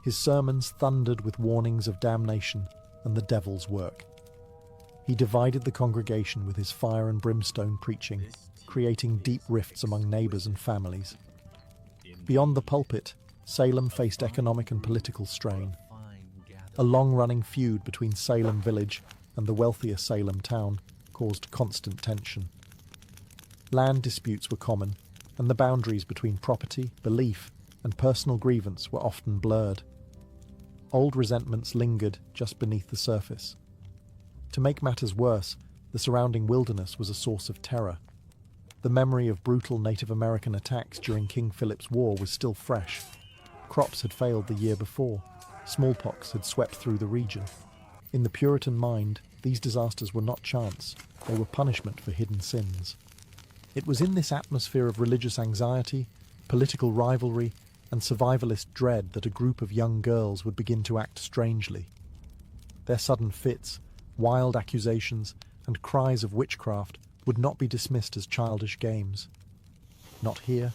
His sermons thundered with warnings of damnation and the devil's work. He divided the congregation with his fire and brimstone preaching, creating deep rifts among neighbors and families. Beyond the pulpit, Salem faced economic and political strain. A long-running feud between Salem Village and the wealthier Salem town caused constant tension. Land disputes were common, and the boundaries between property, belief, and personal grievance were often blurred. Old resentments lingered just beneath the surface. To make matters worse, the surrounding wilderness was a source of terror. The memory of brutal Native American attacks during King Philip's War was still fresh. Crops had failed the year before. Smallpox had swept through the region. In the Puritan mind, these disasters were not chance, they were punishment for hidden sins. It was in this atmosphere of religious anxiety, political rivalry, and survivalist dread that a group of young girls would begin to act strangely. Their sudden fits, wild accusations, and cries of witchcraft would not be dismissed as childish games. Not here,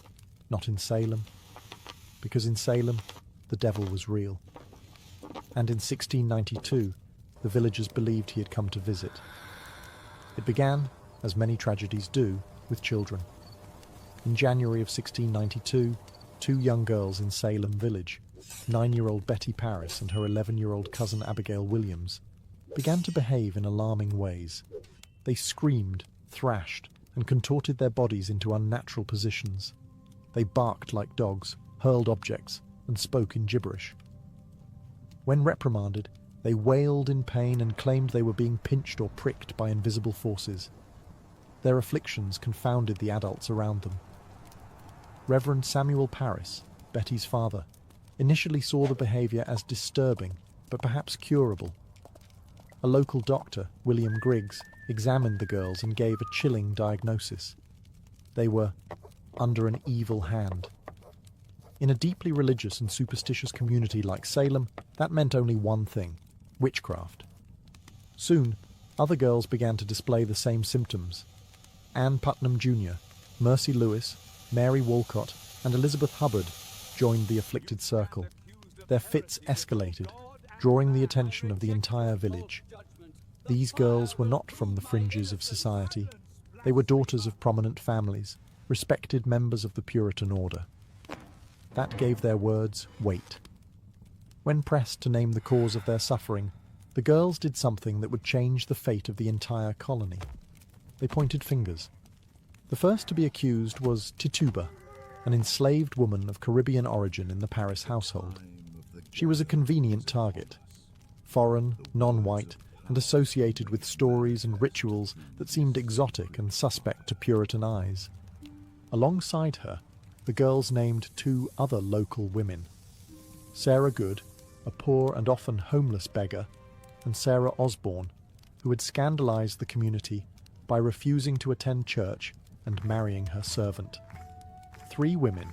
not in Salem, because in Salem, the devil was real. And in 1692, the villagers believed he had come to visit. It began, as many tragedies do, with children. In January of 1692, two young girls in Salem village, 9-year-old Betty Paris and her 11-year-old cousin Abigail Williams, began to behave in alarming ways. They screamed, thrashed, and contorted their bodies into unnatural positions. They barked like dogs, hurled objects, and spoke in gibberish. When reprimanded, they wailed in pain and claimed they were being pinched or pricked by invisible forces. Their afflictions confounded the adults around them. Reverend Samuel Paris, Betty's father, initially saw the behaviour as disturbing, but perhaps curable. A local doctor, William Griggs, examined the girls and gave a chilling diagnosis. They were under an evil hand. In a deeply religious and superstitious community like Salem, that meant only one thing: witchcraft. Soon, other girls began to display the same symptoms. Anne Putnam Jr., Mercy Lewis, Mary Walcott, and Elizabeth Hubbard joined the afflicted circle. Their fits escalated, drawing the attention of the entire village. These girls were not from the fringes of society. They were daughters of prominent families, respected members of the Puritan order. That gave their words weight. When pressed to name the cause of their suffering, the girls did something that would change the fate of the entire colony. They pointed fingers. The first to be accused was Tituba, an enslaved woman of Caribbean origin in the Paris household. She was a convenient target, foreign, non-white, and associated with stories and rituals that seemed exotic and suspect to Puritan eyes. Alongside her, the girls named two other local women: Sarah Good, a poor and often homeless beggar, and Sarah Osborne, who had scandalized the community by refusing to attend church and marrying her servant. 3 women,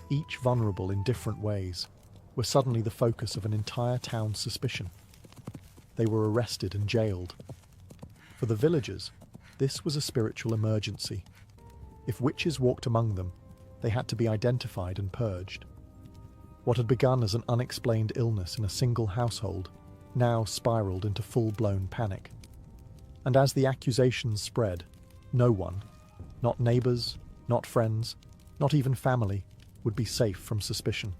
each vulnerable in different ways, were suddenly the focus of an entire town's suspicion. They were arrested and jailed. For the villagers, this was a spiritual emergency. If witches walked among them, they had to be identified and purged. What had begun as an unexplained illness in a single household now spiraled into full-blown panic. And as the accusations spread, no one, not neighbours, not friends, not even family, would be safe from suspicion.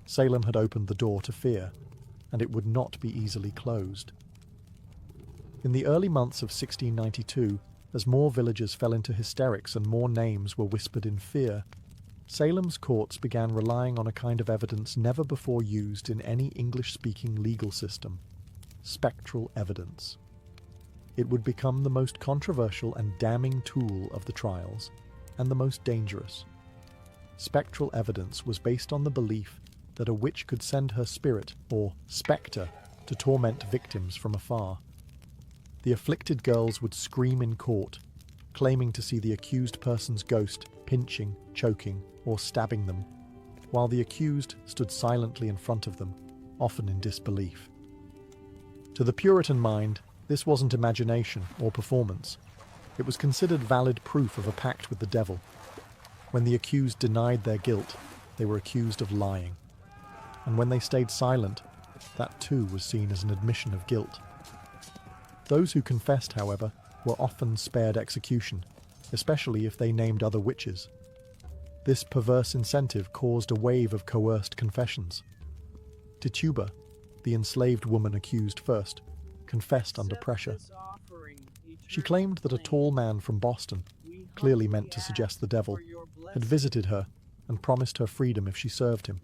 Salem had opened the door to fear, and it would not be easily closed. In the early months of 1692, as more villagers fell into hysterics and more names were whispered in fear, Salem's courts began relying on a kind of evidence never before used in any English-speaking legal system: spectral evidence. It would become the most controversial and damning tool of the trials, and the most dangerous. Spectral evidence was based on the belief that a witch could send her spirit, or spectre, to torment victims from afar. The afflicted girls would scream in court, claiming to see the accused person's ghost pinching, choking, or stabbing them, while the accused stood silently in front of them, often in disbelief. To the Puritan mind, this wasn't imagination or performance. It was considered valid proof of a pact with the devil. When the accused denied their guilt, they were accused of lying. And when they stayed silent, that too was seen as an admission of guilt. Those who confessed, however, were often spared execution, especially if they named other witches. This perverse incentive caused a wave of coerced confessions. Tituba, the enslaved woman accused first, confessed under pressure. She claimed that a tall man from Boston, clearly meant to suggest the devil, had visited her and promised her freedom if she served him.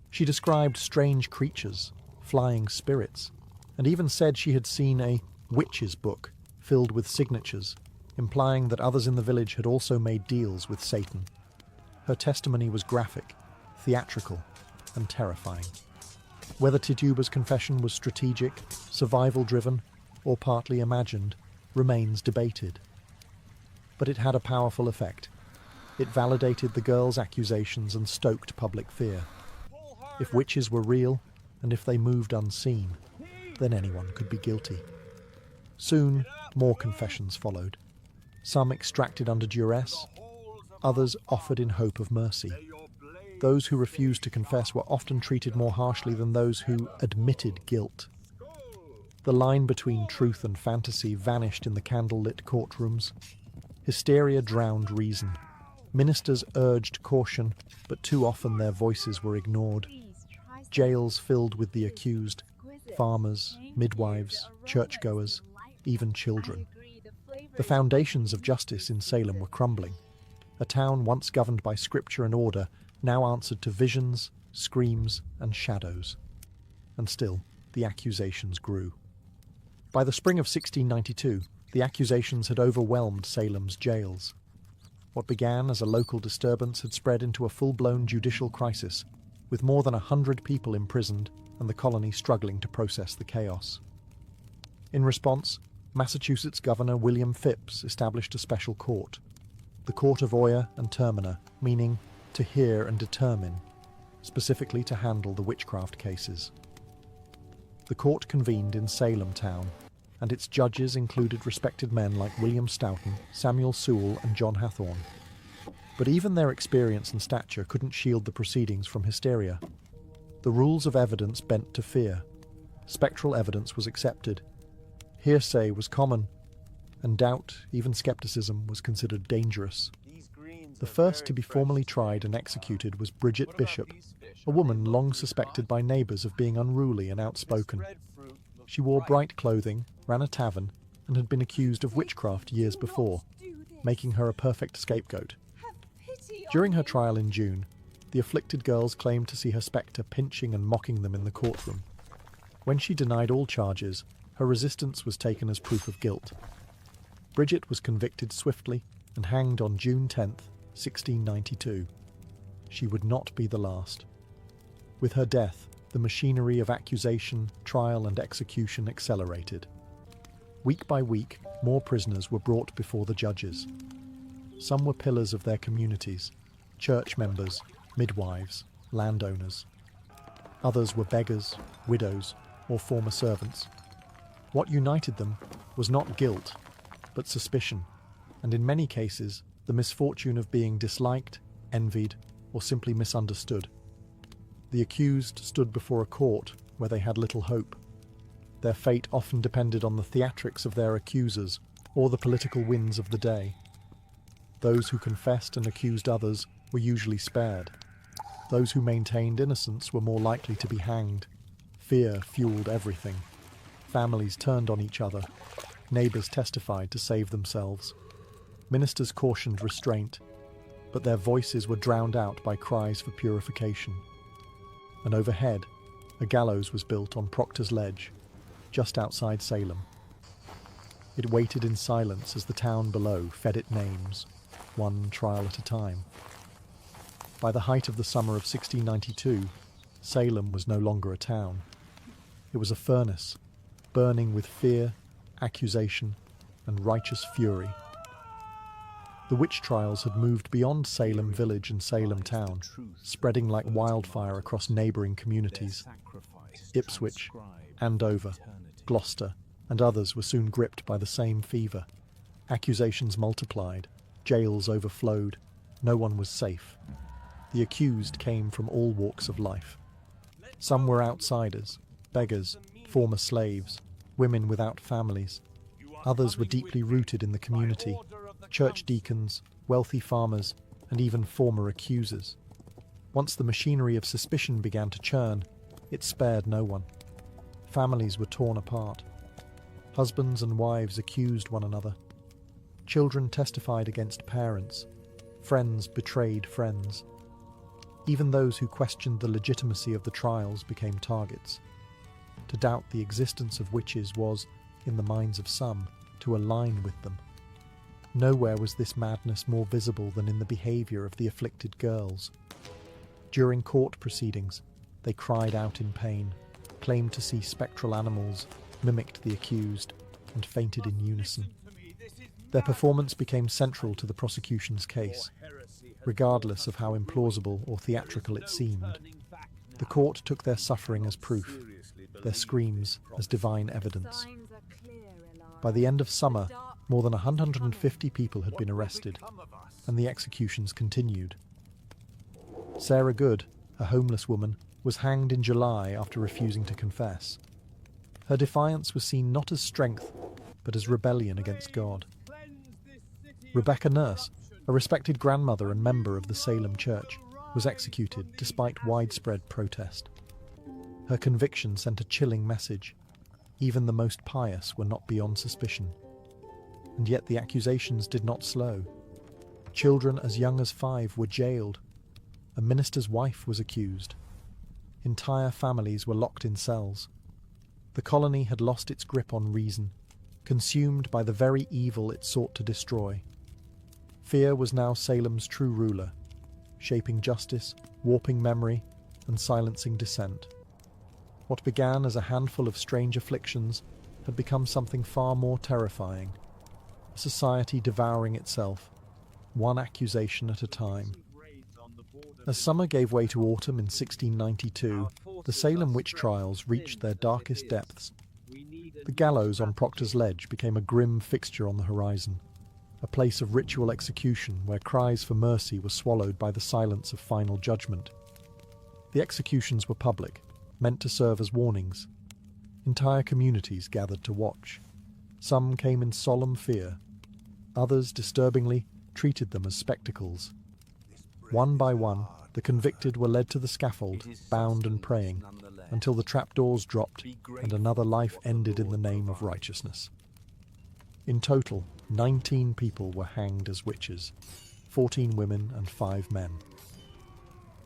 She described strange creatures, flying spirits, and even said she had seen a witch's book filled with signatures, implying that others in the village had also made deals with Satan. Her testimony was graphic, theatrical, and terrifying. Whether Tituba's confession was strategic, survival-driven, or partly imagined remains debated. But it had a powerful effect. It validated the girl's accusations and stoked public fear. If witches were real, and if they moved unseen, then anyone could be guilty. Soon, more confessions followed. Some extracted under duress, others offered in hope of mercy. Those who refused to confess were often treated more harshly than those who admitted guilt. The line between truth and fantasy vanished in the candle-lit courtrooms. Hysteria drowned reason. Ministers urged caution, but too often their voices were ignored. Jails filled with the accused, farmers, midwives, churchgoers, even children. The foundations of justice in Salem were crumbling. A town once governed by scripture and order now answered to visions, screams, and shadows. And still, the accusations grew. By the spring of 1692, the accusations had overwhelmed Salem's jails. What began as a local disturbance had spread into a full-blown judicial crisis, with more than 100 people imprisoned and the colony struggling to process the chaos. In response, Massachusetts Governor William Phips established a special court, the Court of Oyer and Terminer, meaning to hear and determine, specifically to handle the witchcraft cases. The court convened in Salem town, and its judges included respected men like William Stoughton, Samuel Sewall, and John Hathorne. But even their experience and stature couldn't shield the proceedings from hysteria. The rules of evidence bent to fear. Spectral evidence was accepted. Hearsay was common, and doubt, even skepticism, was considered dangerous. The first to be formally tried and executed was Bridget Bishop, a woman long suspected by neighbours of being unruly and outspoken. She wore bright clothing, ran a tavern, and had been accused of witchcraft years before, making her a perfect scapegoat. During her trial in June, the afflicted girls claimed to see her spectre pinching and mocking them in the courtroom. When she denied all charges, her resistance was taken as proof of guilt. Bridget was convicted swiftly and hanged on June 10th, 1692. She would not be the last. With her death, the machinery of accusation, trial, and execution accelerated. Week by week, more prisoners were brought before the judges. Some were pillars of their communities, church members, midwives, landowners. Others were beggars, widows, or former servants. What united them was not guilt, but suspicion, and in many cases, the misfortune of being disliked, envied, or simply misunderstood. The accused stood before a court where they had little hope. Their fate often depended on the theatrics of their accusers or the political winds of the day. Those who confessed and accused others were usually spared. Those who maintained innocence were more likely to be hanged. Fear fueled everything. Families turned on each other. Neighbours testified to save themselves. Ministers cautioned restraint, but their voices were drowned out by cries for purification. And overhead, a gallows was built on Proctor's Ledge, just outside Salem. It waited in silence as the town below fed it names, one trial at a time. By the height of the summer of 1692, Salem was no longer a town. It was a furnace, burning with fear, accusation, and righteous fury. The witch trials had moved beyond Salem village and Salem town, spreading like wildfire across neighbouring communities. Ipswich, Andover, Gloucester, and others were soon gripped by the same fever. Accusations multiplied, jails overflowed, no one was safe. The accused came from all walks of life. Some were outsiders, beggars, former slaves, women without families. Others were deeply rooted in the community, church deacons, wealthy farmers, and even former accusers. Once the machinery of suspicion began to churn, it spared no one. Families were torn apart. Husbands and wives accused one another. Children testified against parents. Friends betrayed friends. Even those who questioned the legitimacy of the trials became targets. To doubt the existence of witches was, in the minds of some, to align with them. Nowhere was this madness more visible than in the behaviour of the afflicted girls. During court proceedings, they cried out in pain, claimed to see spectral animals, mimicked the accused, and fainted in unison. Their performance became central to the prosecution's case, regardless of how implausible or theatrical it seemed. The court took their suffering as proof, their screams as divine evidence. By the end of summer, more than 150 people had been arrested, and the executions continued. Sarah Good, a homeless woman, was hanged in July after refusing to confess. Her defiance was seen not as strength, but as rebellion against God. Rebecca Nurse, a respected grandmother and member of the Salem Church, was executed despite widespread protest. Her conviction sent a chilling message. Even the most pious were not beyond suspicion. And yet the accusations did not slow. Children as young as 5 were jailed. A minister's wife was accused. Entire families were locked in cells. The colony had lost its grip on reason, consumed by the very evil it sought to destroy. Fear was now Salem's true ruler, shaping justice, warping memory, and silencing dissent. What began as a handful of strange afflictions had become something far more terrifying, a society devouring itself, one accusation at a time. As summer gave way to autumn in 1692, the Salem witch trials reached their darkest depths. The gallows on Proctor's Ledge became a grim fixture on the horizon, a place of ritual execution where cries for mercy were swallowed by the silence of final judgment. The executions were public, meant to serve as warnings. Entire communities gathered to watch. Some came in solemn fear. Others, disturbingly, treated them as spectacles. One by one, the convicted were led to the scaffold, bound and praying, until the trapdoors dropped and another life ended in the name of righteousness. In total, 19 people were hanged as witches, 14 women and 5 men.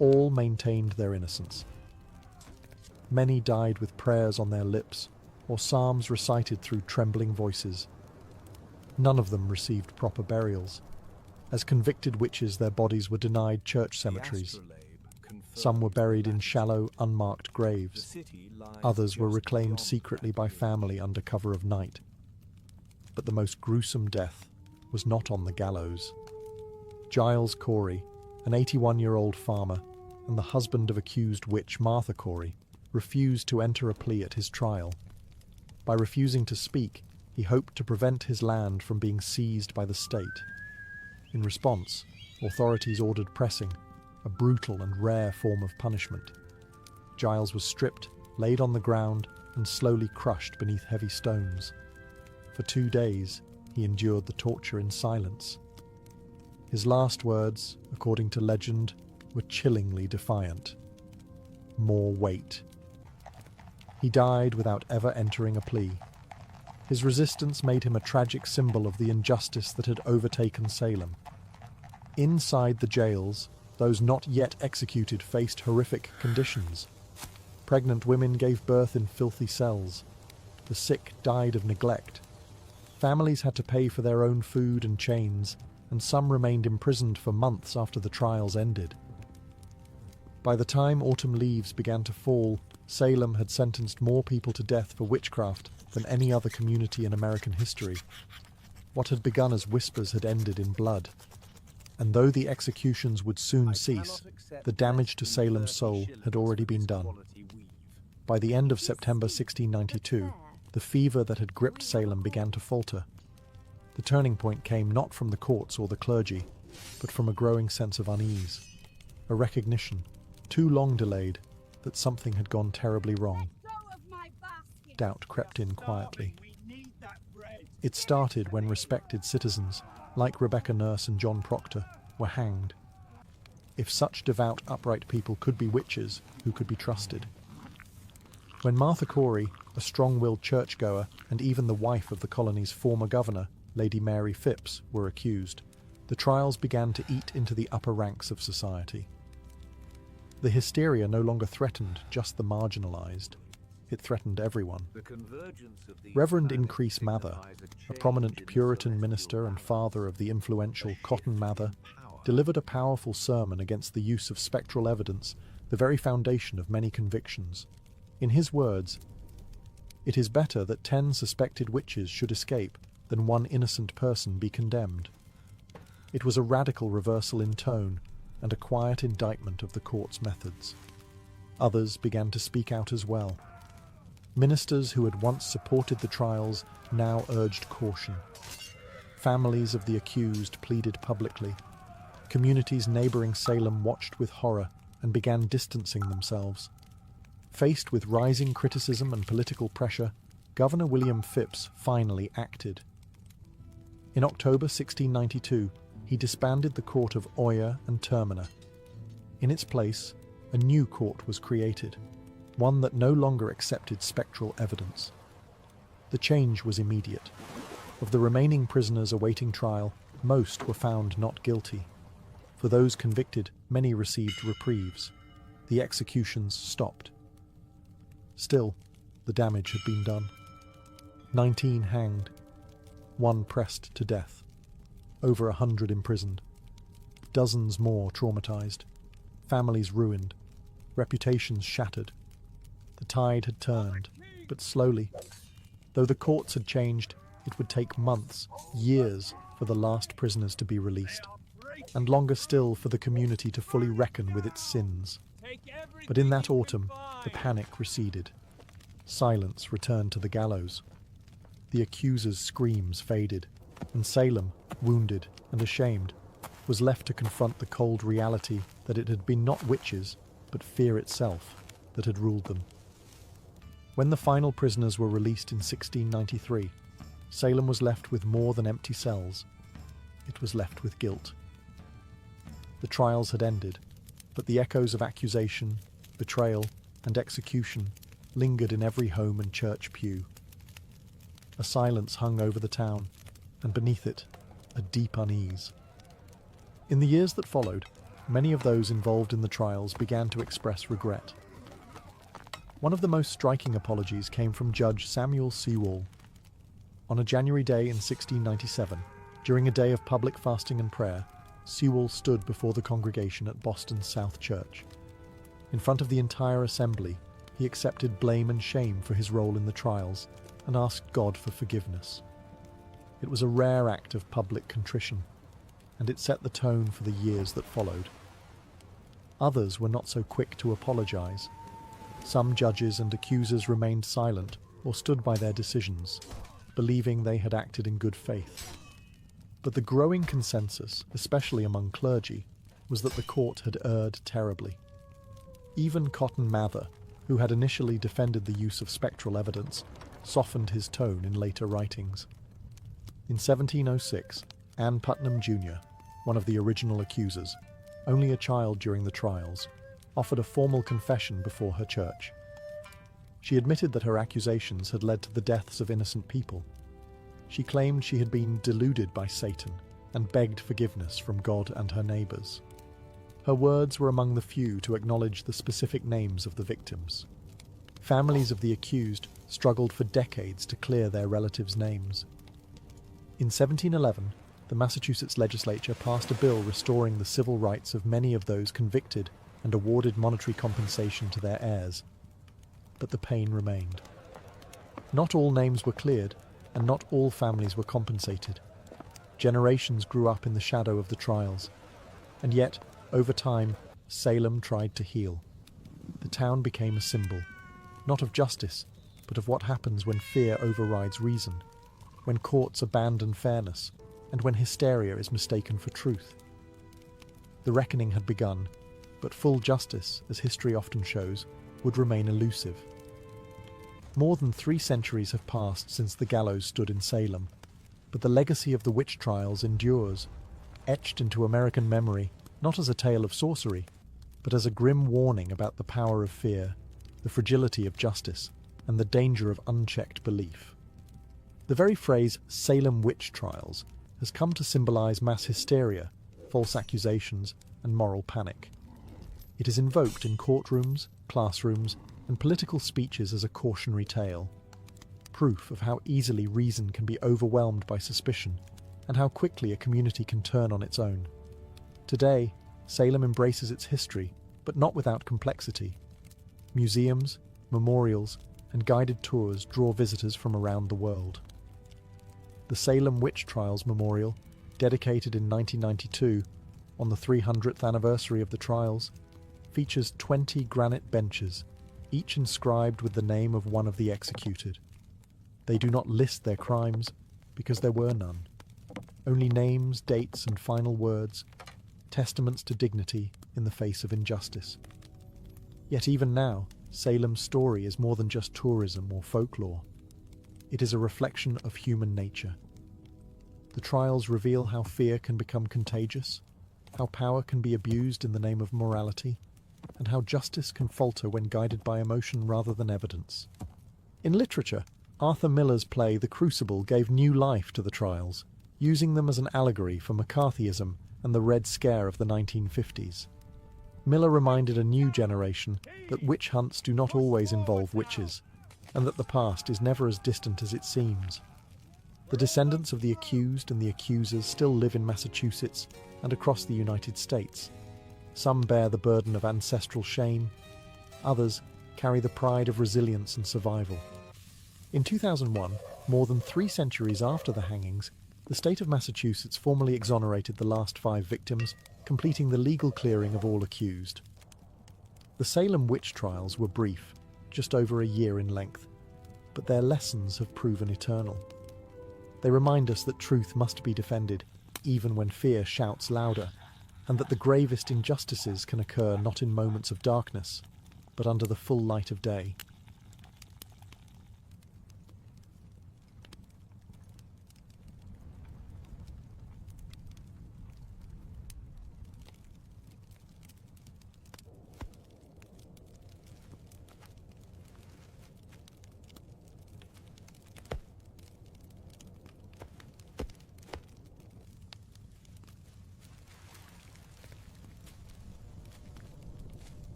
All maintained their innocence. Many died with prayers on their lips, or psalms recited through trembling voices. None of them received proper burials. As convicted witches, their bodies were denied church cemeteries. Some were buried in shallow, unmarked graves. Others were reclaimed secretly by family under cover of night. But the most gruesome death was not on the gallows. Giles Corey, an 81-year-old farmer, and the husband of accused witch Martha Corey, refused to enter a plea at his trial. By refusing to speak, he hoped to prevent his land from being seized by the state. In response, authorities ordered pressing, a brutal and rare form of punishment. Giles was stripped, laid on the ground, and slowly crushed beneath heavy stones. For 2 days, he endured the torture in silence. His last words, according to legend, were chillingly defiant. More weight. He died without ever entering a plea. His resistance made him a tragic symbol of the injustice that had overtaken Salem. Inside the jails, those not yet executed faced horrific conditions. Pregnant women gave birth in filthy cells. The sick died of neglect. Families had to pay for their own food and chains, and some remained imprisoned for months after the trials ended. By the time autumn leaves began to fall, Salem had sentenced more people to death for witchcraft than any other community in American history. What had begun as whispers had ended in blood. And though the executions would soon cease, the damage to Salem's soul had already been done. By the end of September 1692, the fever that had gripped Salem began to falter. The turning point came not from the courts or the clergy, but from a growing sense of unease, a recognition, too long delayed, that something had gone terribly wrong. Doubt crept in quietly. It started when respected citizens, like Rebecca Nurse and John Proctor, were hanged. If such devout, upright people could be witches, who could be trusted? When Martha Corey, a strong-willed churchgoer and even the wife of the colony's former governor, Lady Mary Phipps, were accused, the trials began to eat into the upper ranks of society. The hysteria no longer threatened just the marginalized. It threatened everyone. Reverend Increase Mather, a prominent Puritan minister and father of the influential Cotton Mather, delivered a powerful sermon against the use of spectral evidence, the very foundation of many convictions. In his words, "It is better that 10 suspected witches should escape than one innocent person be condemned." It was a radical reversal in tone and a quiet indictment of the court's methods. Others began to speak out as well. Ministers who had once supported the trials now urged caution. Families of the accused pleaded publicly. Communities neighboring Salem watched with horror and began distancing themselves. Faced with rising criticism and political pressure, Governor William Phips finally acted. In October 1692, he disbanded the court of Oyer and Terminer. In its place, a new court was created, one that no longer accepted spectral evidence. The change was immediate. Of the remaining prisoners awaiting trial, most were found not guilty. For those convicted, many received reprieves. The executions stopped. Still, the damage had been done. 19 hanged, 1 pressed to death, over 100 imprisoned, dozens more traumatized, families ruined, reputations shattered. The tide had turned, but slowly. Though the courts had changed, it would take months, years, for the last prisoners to be released, and longer still for the community to fully reckon with its sins. But in that autumn, the panic receded. Silence returned to the gallows. The accuser's screams faded, and Salem, wounded and ashamed, was left to confront the cold reality that it had been not witches, but fear itself, that had ruled them. When the final prisoners were released in 1693, Salem was left with more than empty cells. It was left with guilt. The trials had ended, but the echoes of accusation, betrayal, and execution lingered in every home and church pew. A silence hung over the town, and beneath it, a deep unease. In the years that followed, many of those involved in the trials began to express regret. One of the most striking apologies came from Judge Samuel Sewall. On a January day in 1697, during a day of public fasting and prayer, Sewall stood before the congregation at Boston's South Church. In front of the entire assembly, he accepted blame and shame for his role in the trials and asked God for forgiveness. It was a rare act of public contrition, and it set the tone for the years that followed. Others were not so quick to apologize. Some judges and accusers remained silent or stood by their decisions, believing they had acted in good faith. But the growing consensus, especially among clergy, was that the court had erred terribly. Even Cotton Mather, who had initially defended the use of spectral evidence, softened his tone in later writings. In 1706, Ann Putnam Jr., one of the original accusers, only a child during the trials, offered a formal confession before her church. She admitted that her accusations had led to the deaths of innocent people. She claimed she had been deluded by Satan and begged forgiveness from God and her neighbors. Her words were among the few to acknowledge the specific names of the victims. Families of the accused struggled for decades to clear their relatives' names. In 1711, the Massachusetts legislature passed a bill restoring the civil rights of many of those convicted and awarded monetary compensation to their heirs. But the pain remained. Not all names were cleared, and not all families were compensated. Generations grew up in the shadow of the trials. And yet, over time, Salem tried to heal. The town became a symbol, not of justice, but of what happens when fear overrides reason, when courts abandon fairness, and when hysteria is mistaken for truth. The reckoning had begun, but full justice, as history often shows, would remain elusive. More than 3 centuries have passed since the gallows stood in Salem, but the legacy of the witch trials endures, etched into American memory not as a tale of sorcery, but as a grim warning about the power of fear, the fragility of justice, and the danger of unchecked belief. The very phrase Salem witch trials has come to symbolize mass hysteria, false accusations, and moral panic. It is invoked in courtrooms, classrooms, and political speeches as a cautionary tale, proof of how easily reason can be overwhelmed by suspicion and how quickly a community can turn on its own. Today, Salem embraces its history, but not without complexity. Museums, memorials, and guided tours draw visitors from around the world. The Salem Witch Trials Memorial, dedicated in 1992, on the 300th anniversary of the trials, features 20 granite benches, each inscribed with the name of one of the executed. They do not list their crimes, because there were none. Only names, dates, and final words, testaments to dignity in the face of injustice. Yet even now, Salem's story is more than just tourism or folklore. It is a reflection of human nature. The trials reveal how fear can become contagious, how power can be abused in the name of morality, and how justice can falter when guided by emotion rather than evidence. In literature, Arthur Miller's play The Crucible gave new life to the trials, using them as an allegory for McCarthyism and the Red Scare of the 1950s. Miller reminded a new generation that witch hunts do not always involve witches, and that the past is never as distant as it seems. The descendants of the accused and the accusers still live in Massachusetts and across the United States. Some bear the burden of ancestral shame, others carry the pride of resilience and survival. In 2001, more than 3 centuries after the hangings, the state of Massachusetts formally exonerated the last 5 victims, completing the legal clearing of all accused. The Salem witch trials were brief, just over a year in length, but their lessons have proven eternal. They remind us that truth must be defended, even when fear shouts louder, and that the gravest injustices can occur not in moments of darkness, but under the full light of day.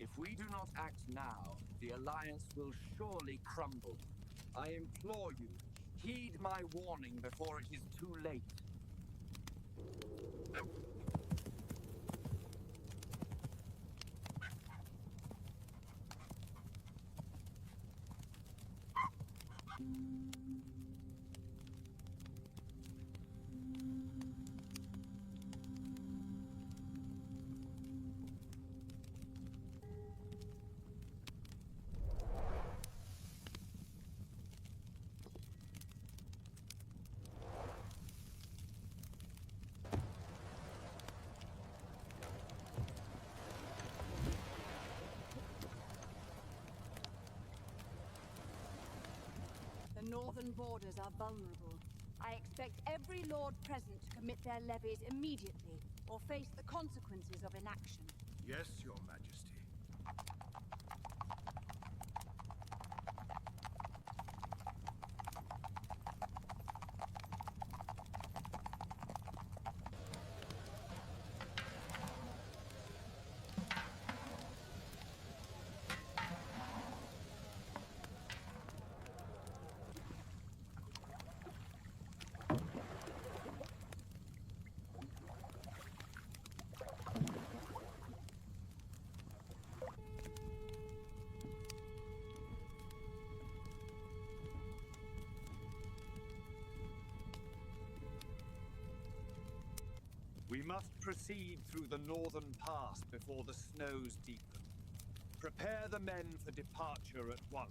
If we do not act now, the alliance will surely crumble. I implore you, heed my warning before it is too late. The northern borders are vulnerable. I expect every lord present to commit their levies immediately, or face the consequences of inaction. Yes, Your Majesty. We must proceed through the northern pass before the snows deepen. Prepare the men for departure at once.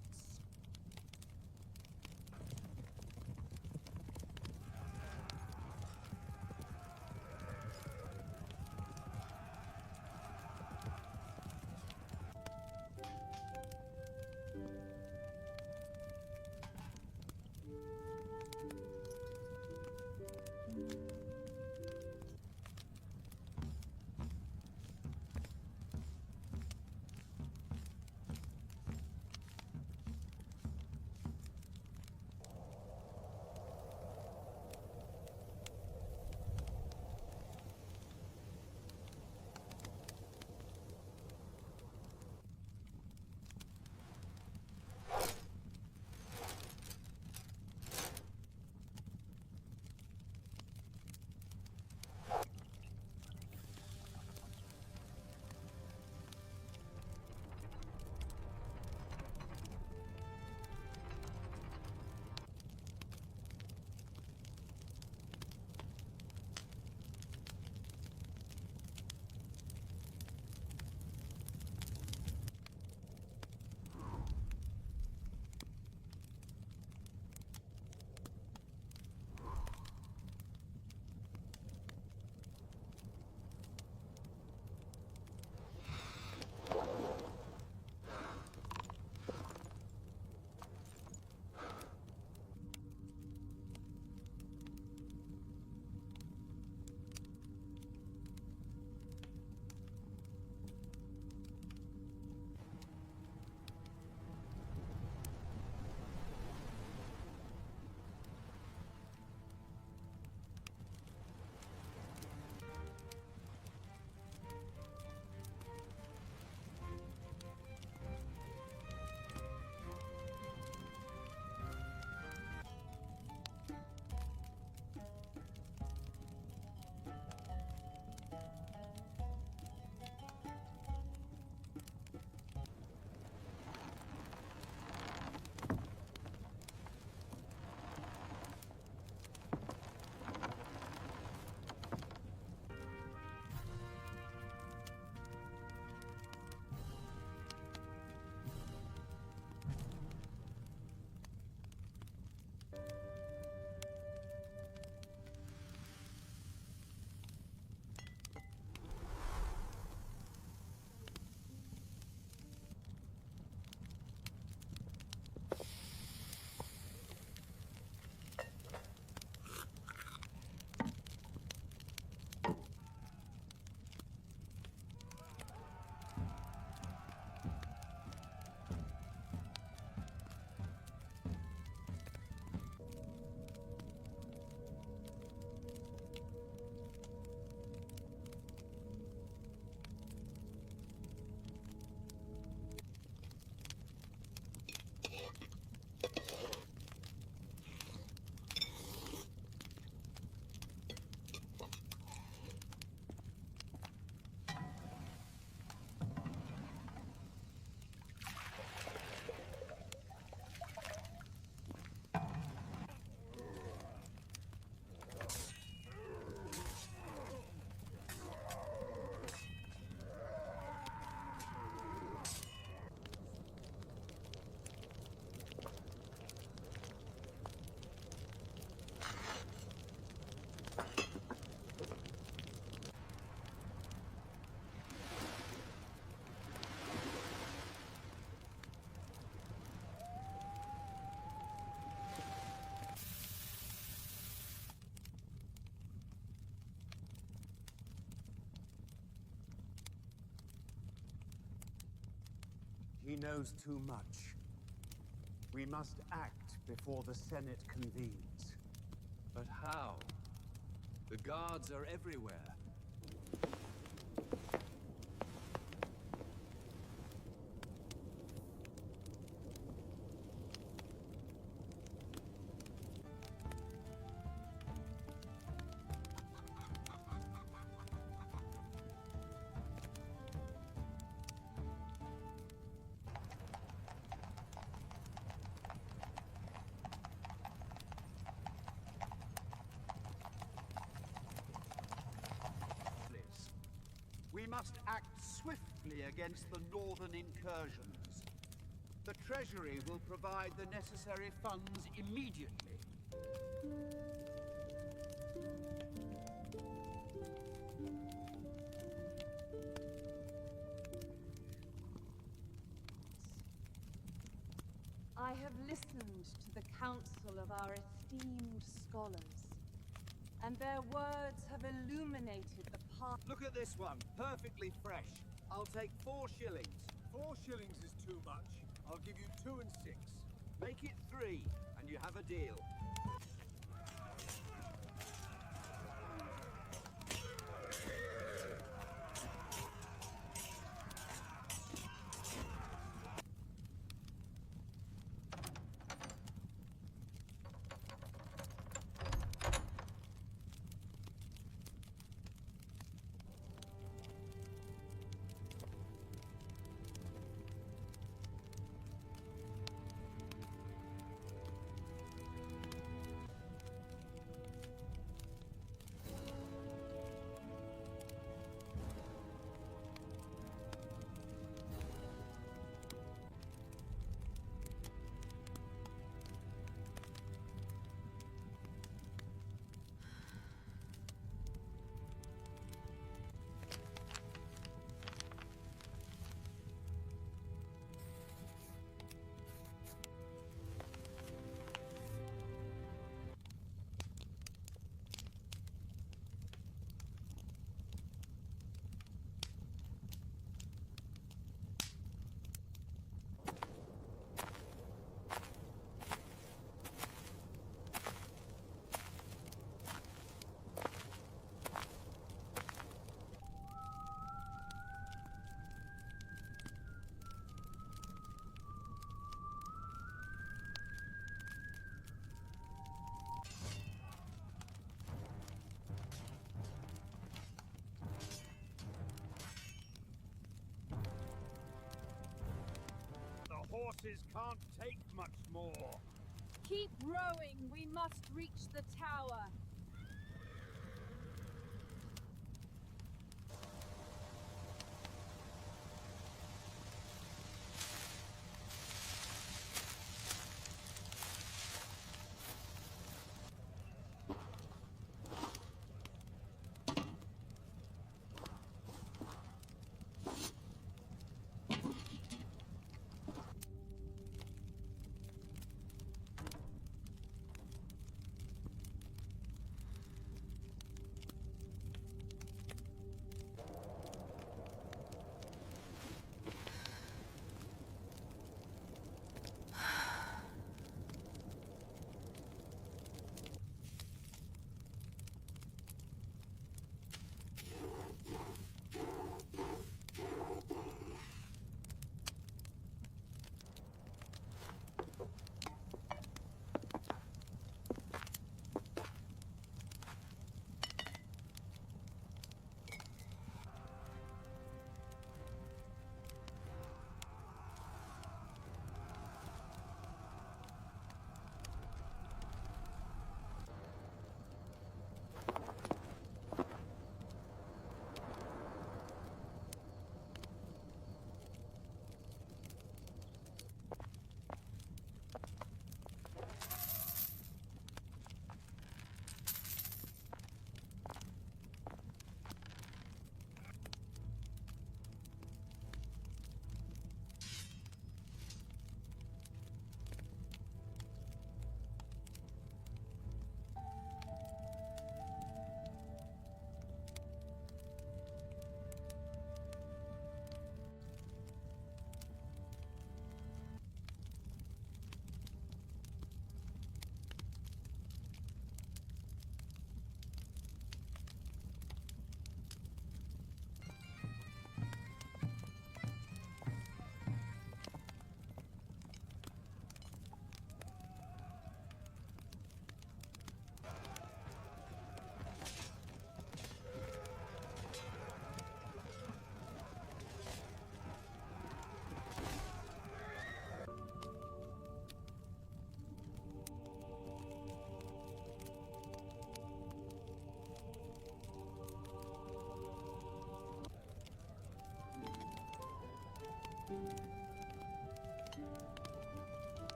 He knows too much. We must act before the Senate convenes. But how? The guards are everywhere. We must act swiftly against the northern incursions. The Treasury will provide the necessary funds immediately. I have listened to the counsel of our esteemed scholars, and their words have illuminated the path. Look at this one, perfectly fresh. I'll take 4 shillings. 4 shillings is too much. I'll give you 2 and 6. Make it 3, and you have a deal. The horses can't take much more. Keep rowing. We must reach the tower.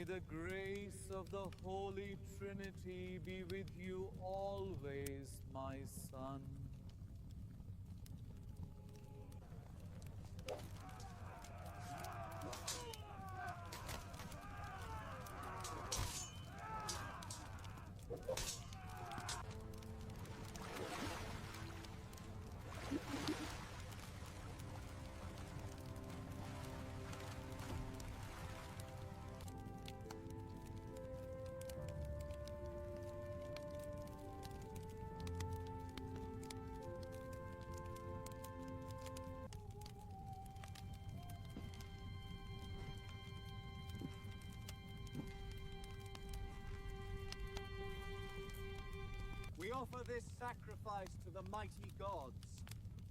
May the grace of the Holy Trinity be with you always, my son. We offer this sacrifice to the mighty gods,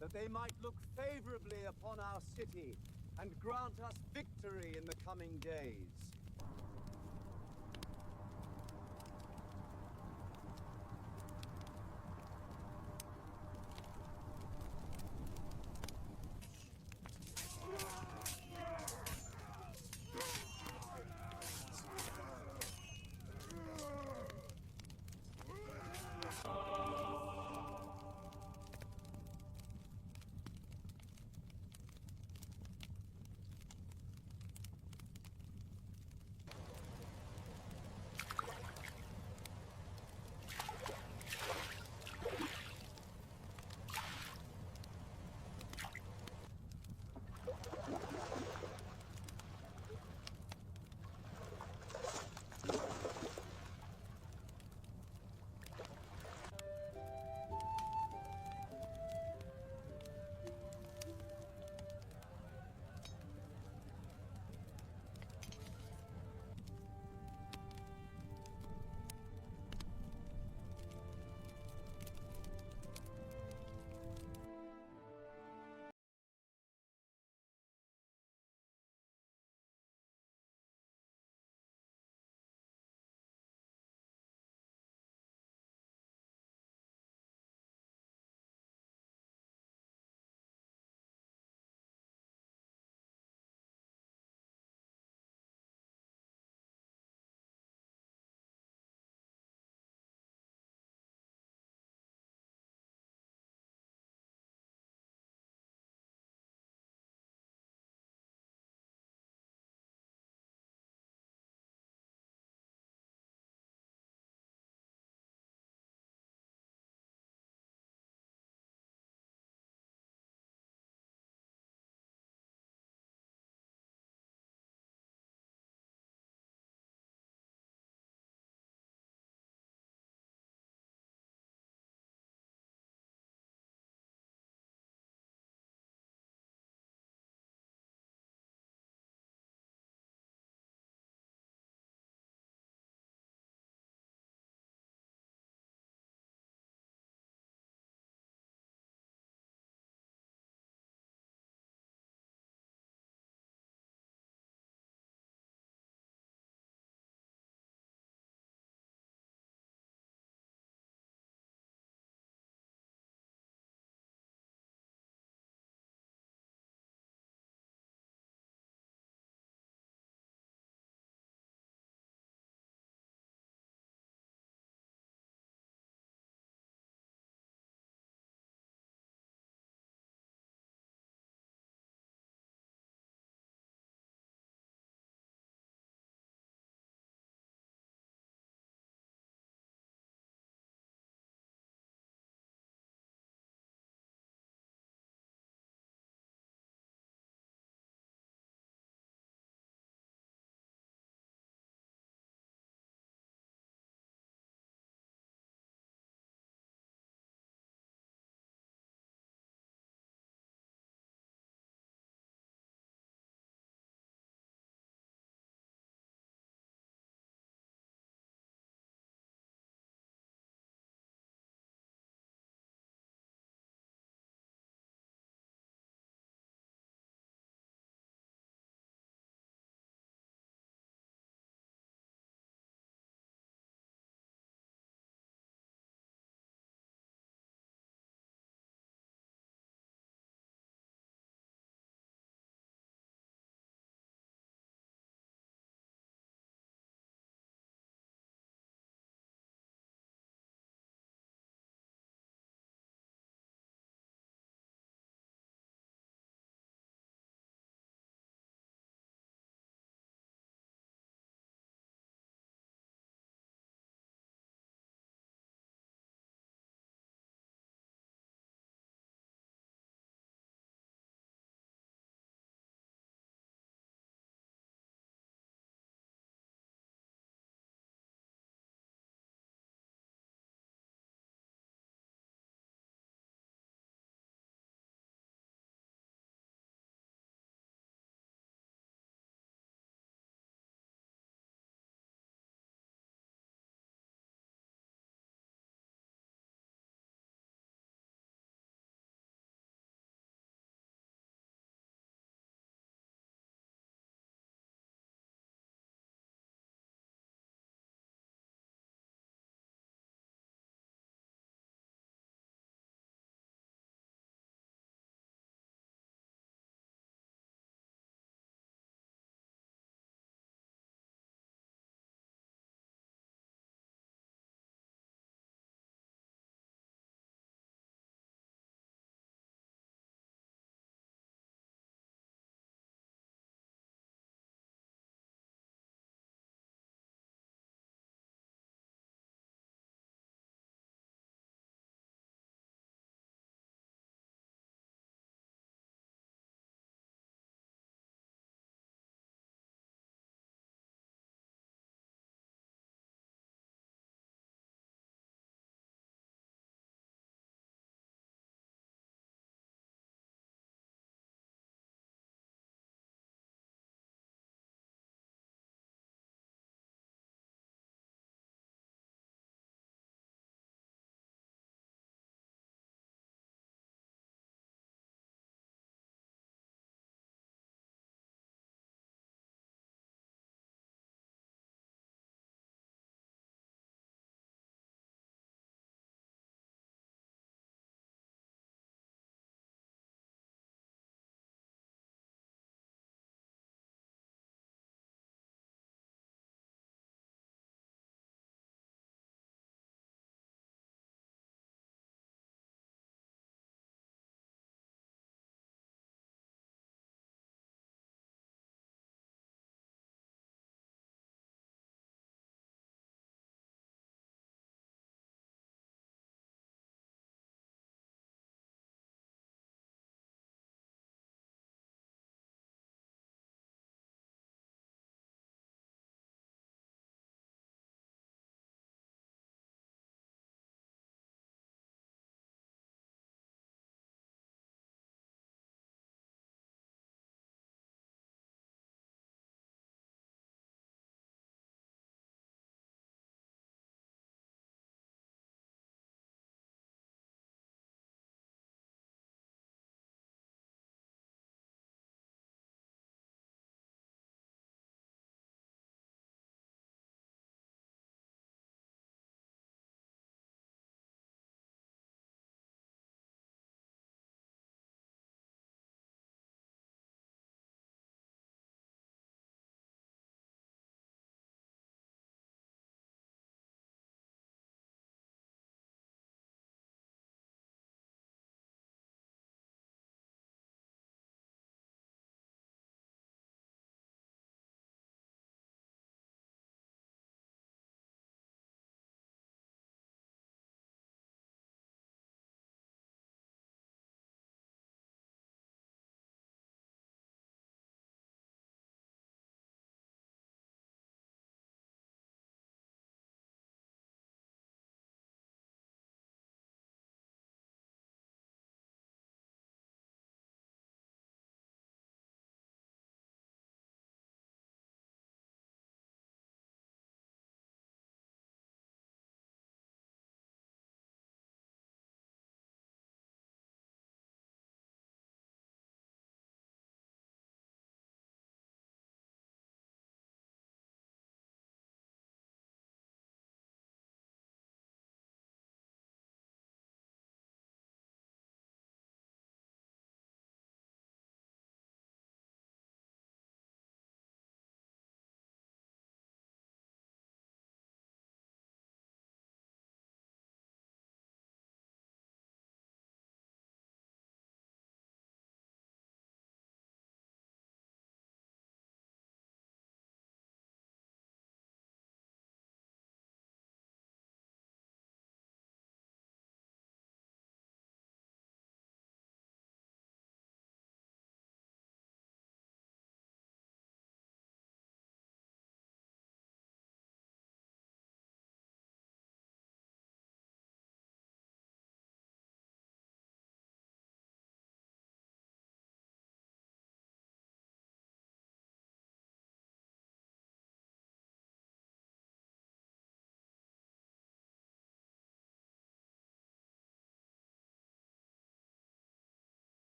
that they might look favorably upon our city and grant us victory in the coming days.